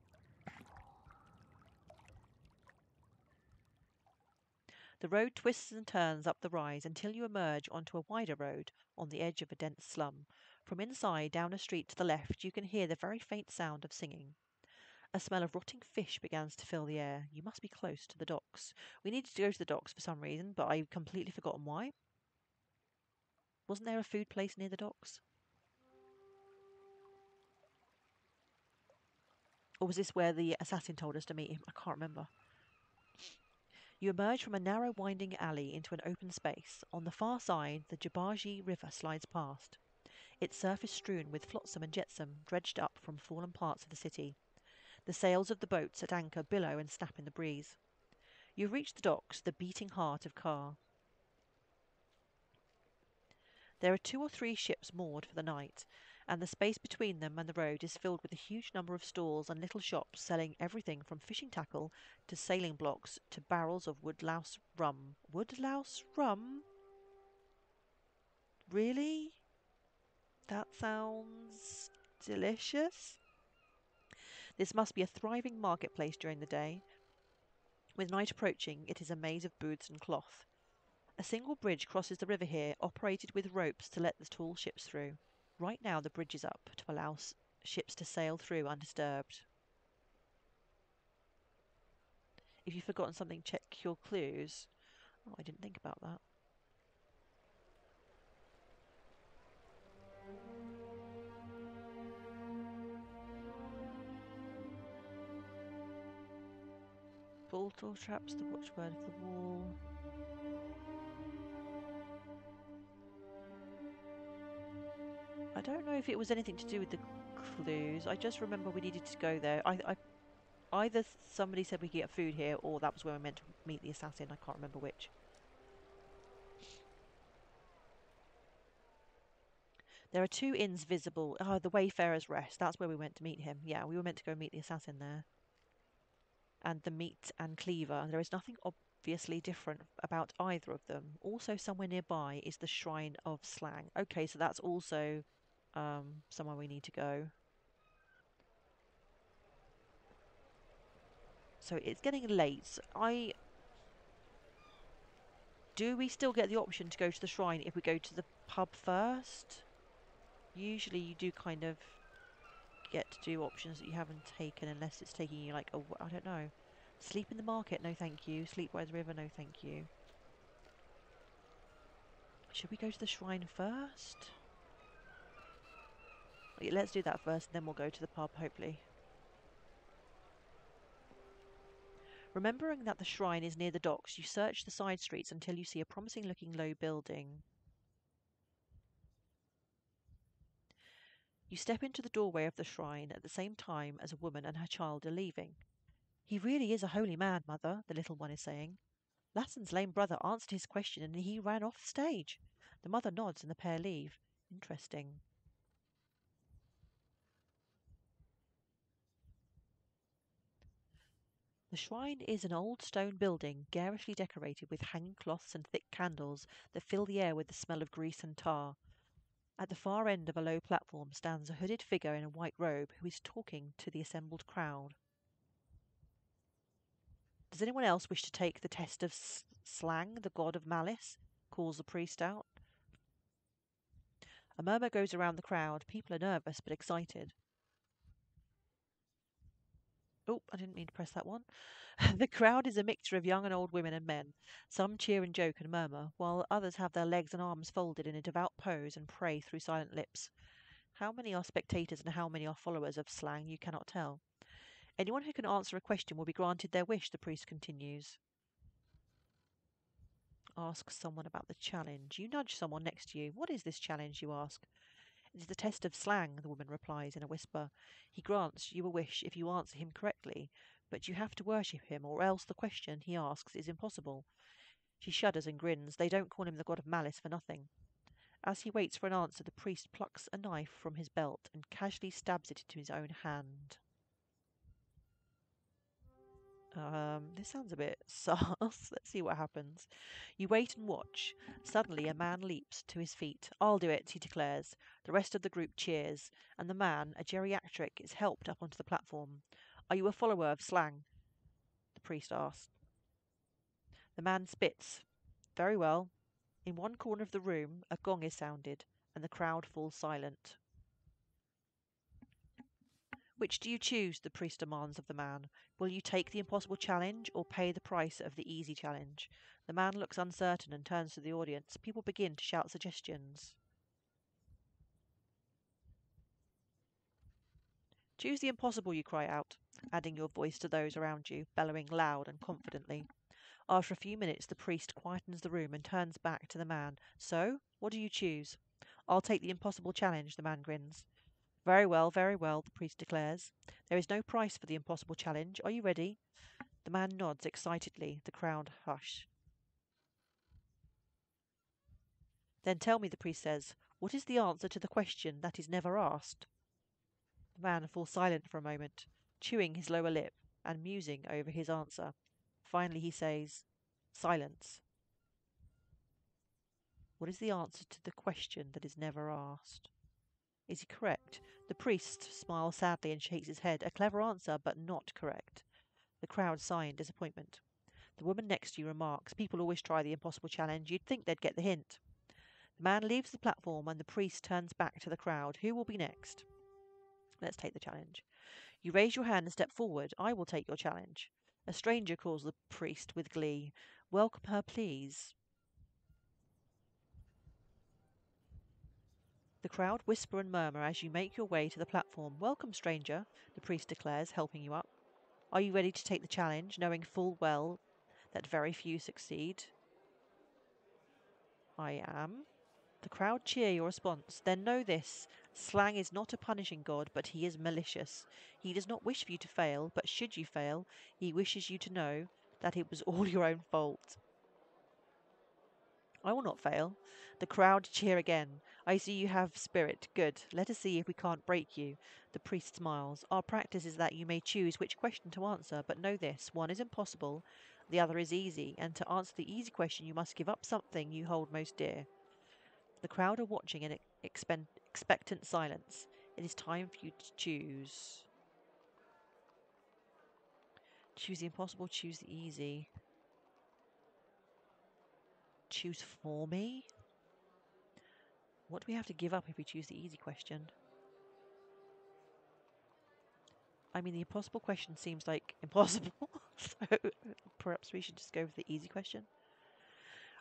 The road twists and turns up the rise until you emerge onto a wider road on the edge of a dense slum. From inside, down a street to the left, you can hear the very faint sound of singing. A smell of rotting fish begins to fill the air. You must be close to the docks. We needed to go to the docks for some reason, but I've completely forgotten why. Wasn't there a food place near the docks? Or was this where the assassin told us to meet him? I can't remember. You emerge from a narrow winding alley into an open space. On the far side, the Jabaji River slides past, its surface strewn with flotsam and jetsam dredged up from fallen parts of the city. The sails of the boats at anchor billow and snap in the breeze. You reach the docks, the beating heart of Kar. There are 2 or 3 ships moored for the night, and the space between them and the road is filled with a huge number of stalls and little shops selling everything from fishing tackle to sailing blocks to barrels of woodlouse rum. Woodlouse rum? Really? That sounds delicious. This must be a thriving marketplace during the day. With night approaching, it is a maze of booths and cloth. A single bridge crosses the river here, operated with ropes to let the tall ships through. Right now the bridge is up to allow ships to sail through undisturbed. If you've forgotten something, check your clues. Oh, I didn't think about that. Portal traps, the watchword of the wall. I don't know if it was anything to do with the clues. I just remember we needed to go there. Either somebody said we could get food here, or that was where we meant to meet the assassin. I can't remember which. There are 2 inns visible. Oh, the Wayfarer's Rest. That's where we went to meet him. Yeah, we were meant to go meet the assassin there. And the Meat and Cleaver. There is nothing obviously different about either of them. Also, somewhere nearby is the Shrine of Slang. Okay, so that's also somewhere we need to go. So it's getting late. Do we still get the option to go to the shrine if we go to the pub first? Usually you do kind of get to do options that you haven't taken unless it's taking you like, I don't know. Sleep in the market, no thank you. Sleep by the river, no thank you. Should we go to the shrine first? Okay, let's do that first, and then we'll go to the pub, hopefully. Remembering that the shrine is near the docks, you search the side streets until you see a promising-looking low building. You step into the doorway of the shrine at the same time as a woman and her child are leaving. He really is a holy man, Mother, the little one is saying. Lassen's lame brother answered his question and he ran off the stage. The mother nods and the pair leave. Interesting. The shrine is an old stone building, garishly decorated with hanging cloths and thick candles that fill the air with the smell of grease and tar. At the far end of a low platform stands a hooded figure in a white robe who is talking to the assembled crowd. Does anyone else wish to take the test of Slang, the god of malice? Calls the priest out. A murmur goes around the crowd. People are nervous but excited. Oh, I didn't mean to press that one. The crowd is a mixture of young and old women and men. Some cheer and joke and murmur, while others have their legs and arms folded in a devout pose and pray through silent lips. How many are spectators and how many are followers of Slang, you cannot tell. Anyone who can answer a question will be granted their wish, the priest continues. Ask someone about the challenge. You nudge someone next to you. What is this challenge, you ask? It is the test of Slang, the woman replies in a whisper. He grants you a wish if you answer him correctly, but you have to worship him, or else the question he asks is impossible. She shudders and grins. They don't call him the god of malice for nothing. As he waits for an answer, the priest plucks a knife from his belt and casually stabs it into his own hand. This sounds a bit sus. Let's see what happens. You wait and watch. Suddenly, a man leaps to his feet. I'll do it, he declares. The rest of the group cheers, and the man, a geriatric, is helped up onto the platform. Are you a follower of Slang? The priest asks. The man spits. Very well. In one corner of the room, a gong is sounded, and the crowd falls silent. Which do you choose? The priest demands of the man. Will you take the impossible challenge or pay the price of the easy challenge? The man looks uncertain and turns to the audience. People begin to shout suggestions. Choose the impossible, you cry out, adding your voice to those around you, bellowing loud and confidently. After a few minutes, the priest quietens the room and turns back to the man. So, what do you choose? I'll take the impossible challenge, the man grins. Very well, the priest declares. There is no price for the impossible challenge. Are you ready? The man nods excitedly. The crowd hush. Then tell me, the priest says, what is the answer to the question that is never asked? The man falls silent for a moment, chewing his lower lip and musing over his answer. Finally he says, silence. What is the answer to the question that is never asked? Is he correct? The priest smiles sadly and shakes his head. A clever answer, but not correct. The crowd sigh in disappointment. The woman next to you remarks, people always try the impossible challenge. You'd think they'd get the hint. The man leaves the platform and the priest turns back to the crowd. Who will be next? Let's take the challenge. You raise your hand and step forward. I will take your challenge. A stranger calls the priest with glee. Welcome her, please. The crowd whisper and murmur as you make your way to the platform. Welcome, stranger, the priest declares, helping you up. Are you ready to take the challenge, knowing full well that very few succeed? I am. The crowd cheer your response. Then know this. Slang is not a punishing god, but he is malicious. He does not wish for you to fail, but should you fail, he wishes you to know that it was all your own fault. I will not fail. The crowd cheer again. I see you have spirit. Good. Let us see if we can't break you. The priest smiles. Our practice is that you may choose which question to answer, but know this. One is impossible, the other is easy, and to answer the easy question you must give up something you hold most dear. The crowd are watching in expectant silence. It is time for you to choose. Choose the impossible, choose the easy. Choose for me? What do we have to give up if we choose the easy question? I mean, the impossible question seems like impossible, so perhaps we should just go for the easy question.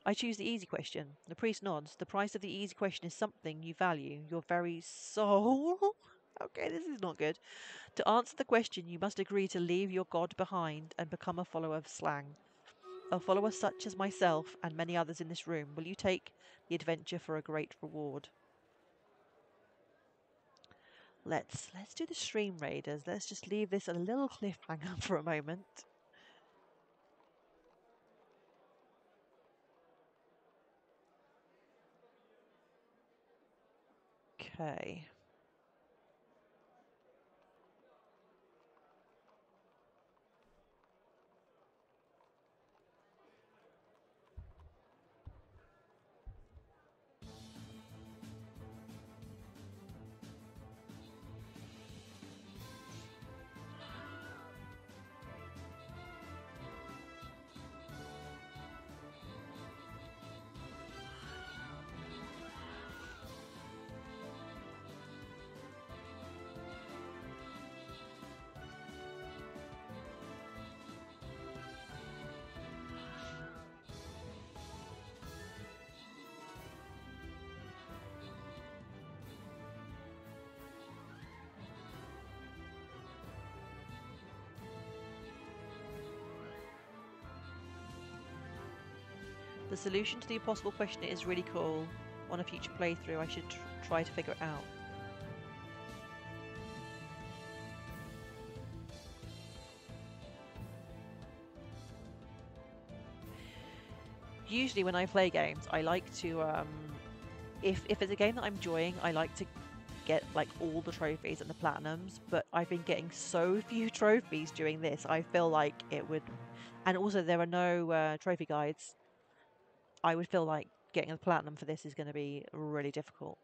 I choose the easy question. The priest nods. The price of the easy question is something you value, your very soul. Okay, this is not good. To answer the question, you must agree to leave your god behind and become a follower of Slang. A follower such as myself and many others in this room. Will you take the adventure for a great reward? Let's do the stream raiders. Let's just leave this a little cliffhanger for a moment. Okay. The solution to the impossible question is really cool. On a future playthrough, I should try to figure it out. Usually when I play games, I like to, if it's a game that I'm enjoying, I like to get like all the trophies and the platinums, but I've been getting so few trophies during this, I feel like it would, and also there are no trophy guides. I would feel like getting a platinum for this is going to be really difficult.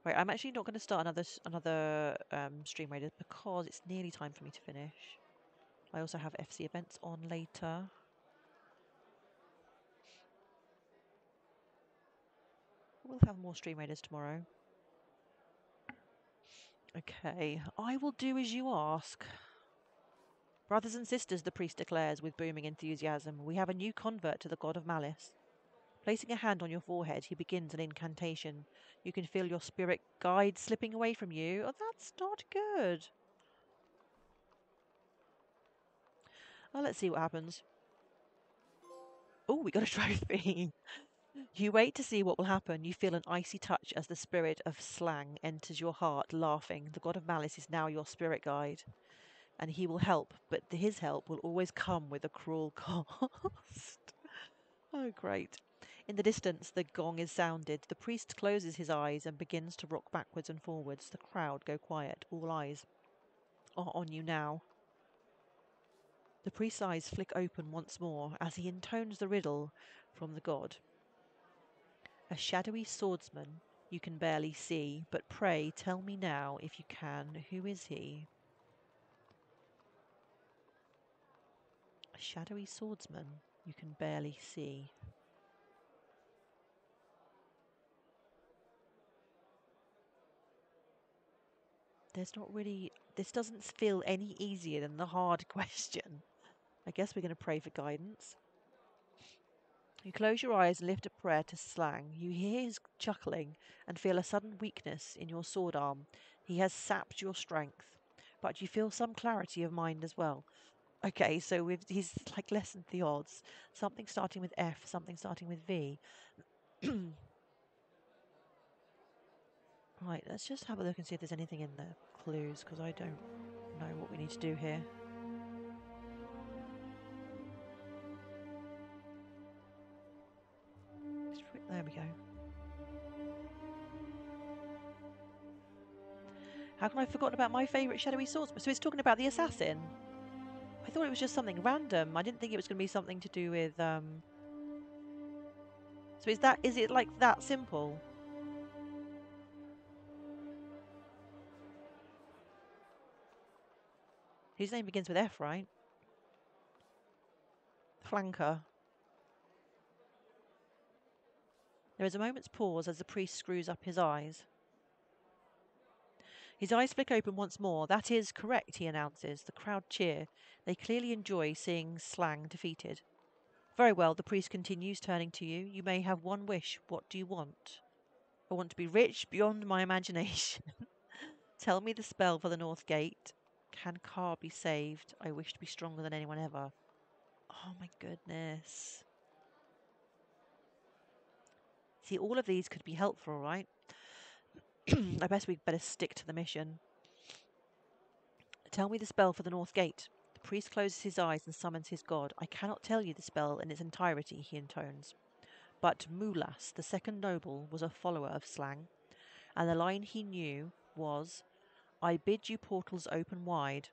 Right, I'm actually not going to start another stream raid because it's nearly time for me to finish. I also have FC events on later. We'll have more stream raiders tomorrow. Okay, I will do as you ask. Brothers and sisters, the priest declares with booming enthusiasm, we have a new convert to the god of malice. Placing a hand on your forehead, he begins an incantation. You can feel your spirit guide slipping away from you. Oh, that's not good. Oh, let's see what happens. Oh, we got a trophy. You wait to see what will happen. You feel an icy touch as the spirit of slang enters your heart, laughing. The god of malice is now your spirit guide, and he will help, but his help will always come with a cruel cost. Oh, great. In the distance, the gong is sounded. The priest closes his eyes and begins to rock backwards and forwards. The crowd go quiet. All eyes are on you now. The priest's eyes flick open once more as he intones the riddle from the god. A shadowy swordsman you can barely see, but pray tell me now, if you can, who is he? A shadowy swordsman you can barely see. There's not really... This doesn't feel any easier than the hard question. I guess we're going to pray for guidance. You close your eyes and lift a prayer to Slang. You hear his chuckling and feel a sudden weakness in your sword arm. He has sapped your strength, but you feel some clarity of mind as well. Okay, so he's like lessened the odds. Something starting with F, something starting with V. Right, let's just have a look and see if there's anything in the clues, because I don't know what we need to do here. There we go. How can I have forgotten about my favourite shadowy swordsman? So it's talking about the assassin. I thought it was just something random. I didn't think it was going to be something to do with... So is it like that simple? His name begins with F, right? Flanker. There is a moment's pause as the priest screws up his eyes. His eyes flick open once more. That is correct, he announces. The crowd cheer. They clearly enjoy seeing Slang defeated. Very well, the priest continues, turning to you. You may have one wish. What do you want? I want to be rich beyond my imagination. Tell me the spell for the North Gate. Can Carr be saved? I wish to be stronger than anyone ever. Oh my goodness. See, all of these could be helpful, right? I guess we'd better stick to the mission. Tell me the spell for the North Gate. The priest closes his eyes and summons his god. I cannot tell you the spell in its entirety, he intones. But Mulas, the second noble, was a follower of slang, and the line he knew was, I bid you portals open wide.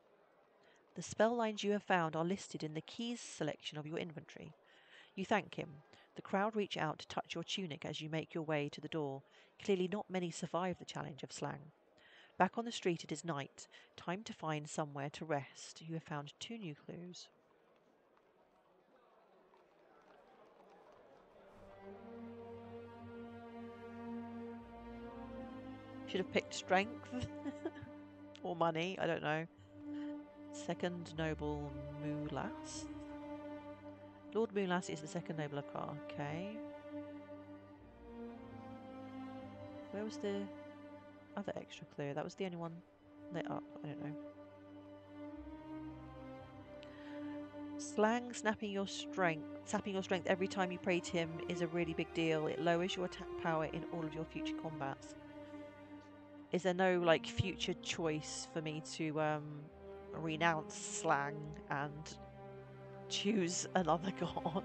The spell lines you have found are listed in the keys selection of your inventory. You thank him. The crowd reach out to touch your tunic as you make your way to the door. Clearly not many survive the challenge of slang. Back on the street it is night. Time to find somewhere to rest. You have found 2 new clues. Should have picked strength or money, I don't know. Second noble Mulas. Lord Mulas is the second noble of Car. Okay. Where was the other extra clue? That was the only one lit up. I don't know. Slang sapping your strength every time you pray to him is a really big deal. It lowers your attack power in all of your future combats. Is there no like future choice for me to renounce slang and choose another god?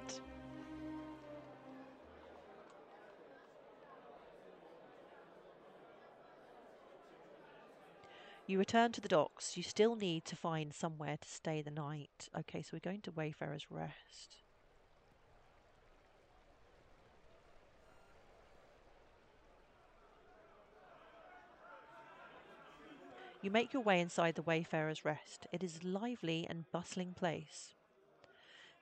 You return to the docks. You still need to find somewhere to stay the night. Okay, so we're going to Wayfarer's Rest. You make your way inside the Wayfarer's Rest. It is a lively and bustling place.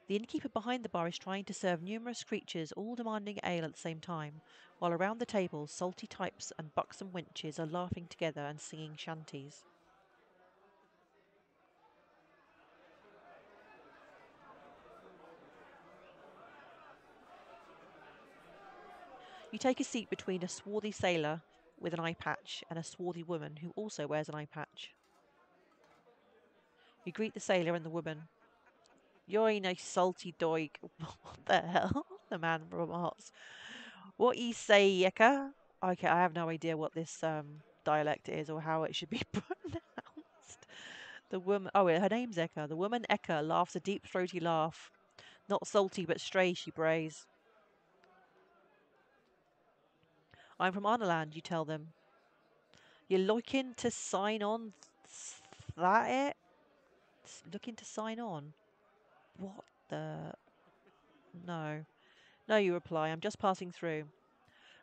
The innkeeper behind the bar is trying to serve numerous creatures, all demanding ale at the same time, while around the table, salty types and buxom wenches are laughing together and singing shanties. You take a seat between a swarthy sailor with an eye patch and a swarthy woman who also wears an eye patch. You greet the sailor and the woman. You're a salty doig. What the hell? The man remarks. What you say, Yeka? Okay, I have no idea what this dialect is or how it should be pronounced. The woman, oh, her name's Eka. The woman Eka laughs a deep throaty laugh. Not salty but stray, she brays. I'm from Arnaland, you tell them. You're looking to sign on? That it? Looking to sign on? What the? No. No, you reply. I'm just passing through.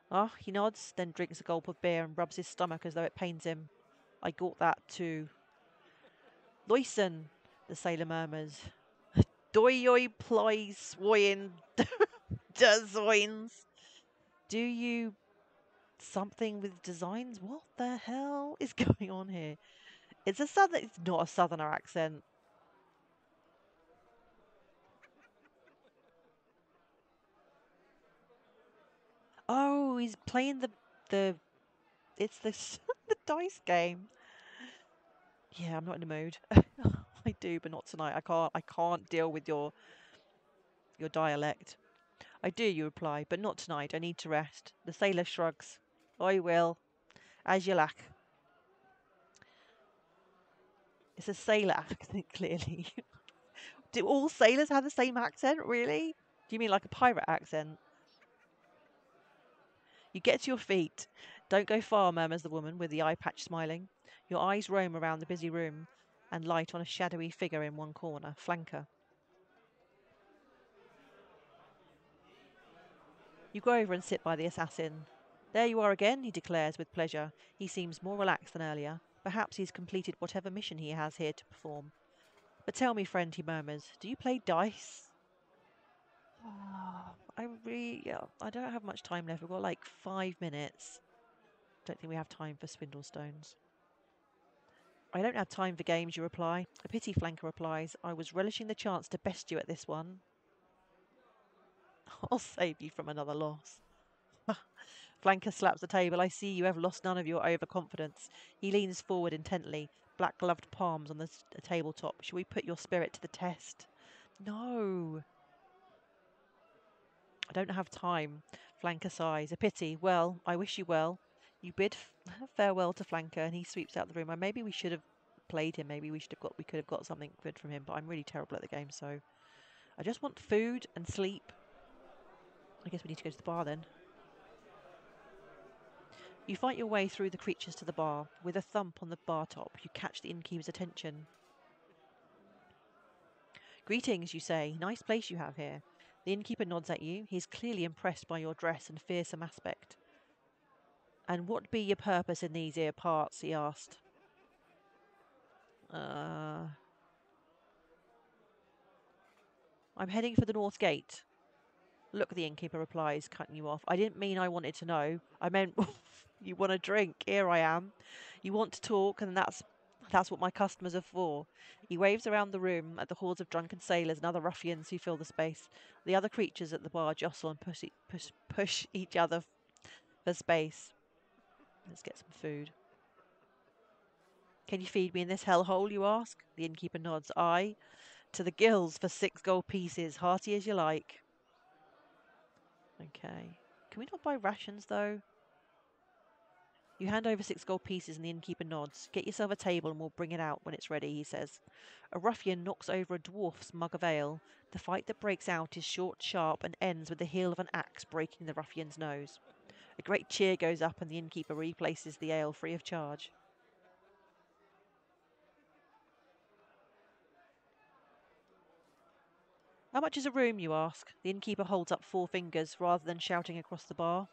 Ah, he nods, then drinks a gulp of beer and rubs his stomach as though it pains him. I got that too. Loisen, the sailor murmurs. Doyoi ploy swoin designs. Do you something with designs? What the hell is going on here? It's not a southerner accent. Oh, he's playing the it's this the dice game. Yeah, I'm not in the mood. I do, but not tonight. I can't deal with your dialect. I do, you reply, but not tonight. I need to rest. The sailor shrugs. I will, as you lack. It's a sailor accent, clearly. Do all sailors have the same accent, really? Do you mean like a pirate accent? You get to your feet. Don't go far, murmurs the woman with the eye patch smiling. Your eyes roam around the busy room and light on a shadowy figure in one corner, flanker. You go over and sit by the assassin. There you are again, he declares with pleasure. He seems more relaxed than earlier. Perhaps he's completed whatever mission he has here to perform. But tell me, friend, he murmurs, do you play dice? I don't have much time left. We've got like 5 minutes. Don't think we have time for Spindlestones. I don't have time for games, you reply. A pity, Flanker replies. I was relishing the chance to best you at this one. I'll save you from another loss. Flanker slaps the table. I see you have lost none of your overconfidence. He leans forward intently, black gloved palms on the tabletop. Shall we put your spirit to the test? No. I don't have time. Flanker sighs. A pity. Well, I wish you well. You bid farewell to Flanker, and he sweeps out the room. Maybe we should have played him. Maybe we could have got something good from him. But I'm really terrible at the game, so I just want food and sleep. I guess we need to go to the bar then. You fight your way through the creatures to the bar. With a thump on the bar top, you catch the innkeeper's attention. Greetings, you say. Nice place you have here. The innkeeper nods at you. He is clearly impressed by your dress and fearsome aspect. And what be your purpose in these here parts? He asked. I'm heading for the north gate. Look, the innkeeper replies, cutting you off. I didn't mean I wanted to know. I meant you want a drink. Here I am. You want to talk, and that's what my customers are for. He waves around the room at the hordes of drunken sailors and other ruffians who fill the space. The other creatures at the bar jostle and push each other for space. Let's get some food. Can you feed me in this hellhole, you ask? The innkeeper nods. Aye, to the gills for 6 gold pieces, hearty as you like. Okay. Can we not buy rations, though? You hand over 6 gold pieces and the innkeeper nods. Get yourself a table and we'll bring it out when it's ready, he says. A ruffian knocks over a dwarf's mug of ale. The fight that breaks out is short, sharp, and ends with the heel of an axe breaking the ruffian's nose. A great cheer goes up and the innkeeper replaces the ale free of charge. How much is a room, you ask? The innkeeper holds up 4 fingers rather than shouting across the bar.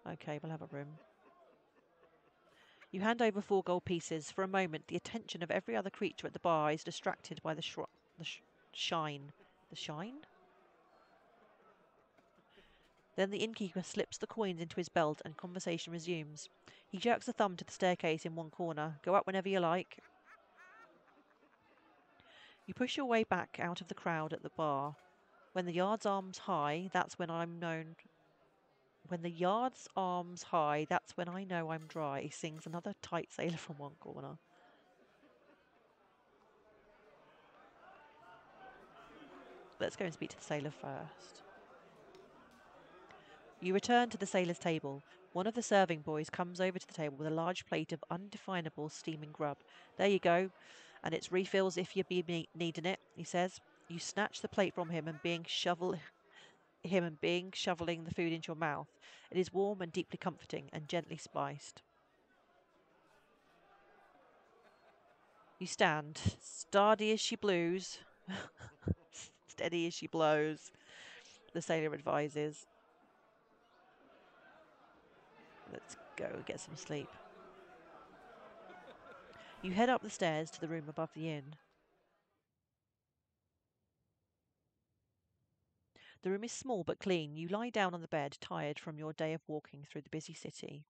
Okay, we'll have a room. You hand over 4 gold pieces. For a moment, the attention of every other creature at the bar is distracted by the shine. The shine? Then the innkeeper slips the coins into his belt and conversation resumes. He jerks a thumb to the staircase in one corner. Go up whenever you like. You push your way back out of the crowd at the bar. When the yard's arms high, that's when I'm known. When the yard's arms high, that's when I know I'm dry, sings another tight sailor from one corner. Let's go and speak to the sailor first. You return to the sailor's table. One of the serving boys comes over to the table with a large plate of undefinable steaming grub. There you go, and it's refills if you be needing it, he says. You snatch the plate from him and shoveling the food into your mouth. It is warm and deeply comforting and gently spiced. You stand, steady as she blows. Steady as she blows, the sailor advises. Let's go get some sleep. You head up the stairs to the room above the inn. The room is small but clean. You lie down on the bed, tired from your day of walking through the busy city.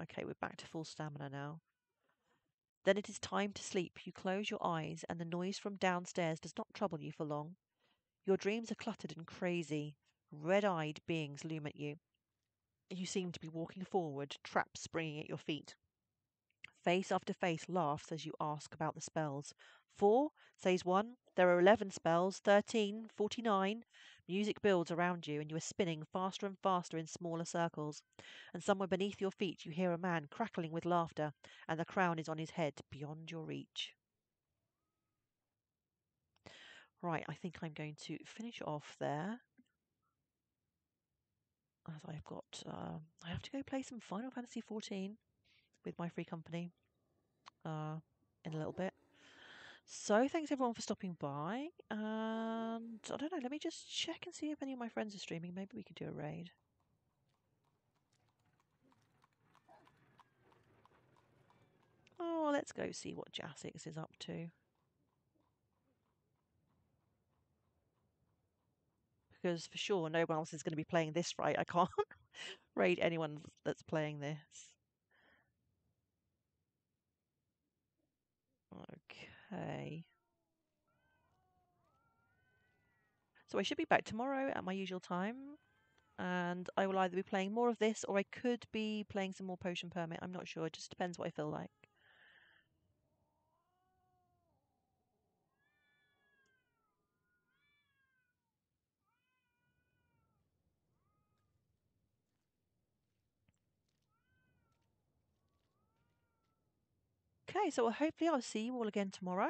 Okay, we're back to full stamina now. Then it is time to sleep. You close your eyes, and the noise from downstairs does not trouble you for long. Your dreams are cluttered and crazy. Red-eyed beings loom at you. You seem to be walking forward, traps springing at your feet. Face after face laughs as you ask about the spells. 4, says one. There are 11 spells, 13, 49. Music builds around you, and you are spinning faster and faster in smaller circles. And somewhere beneath your feet you hear a man crackling with laughter, and the crown is on his head, beyond your reach. Right, I think I'm going to finish off there. As I've got, I have to go play some Final Fantasy XIV with my free company in a little bit. So thanks everyone for stopping by, and I don't know, let me just check and see if any of my friends are streaming. Maybe we could do a raid. Oh, let's go see what Jasix is up to. Because for sure no one else is going to be playing this, right? I can't raid anyone that's playing this. Okay. So I should be back tomorrow at my usual time. And I will either be playing more of this or I could be playing some more Potion Permit. I'm not sure. It just depends what I feel like. Okay, so hopefully I'll see you all again tomorrow.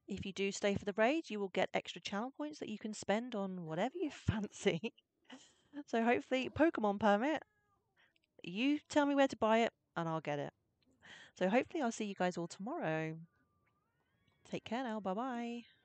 If you do stay for the raid, you will get extra channel points that you can spend on whatever you fancy. So hopefully, Pokemon permit, you tell me where to buy it and I'll get it. So hopefully I'll see you guys all tomorrow. Take care now. Bye bye.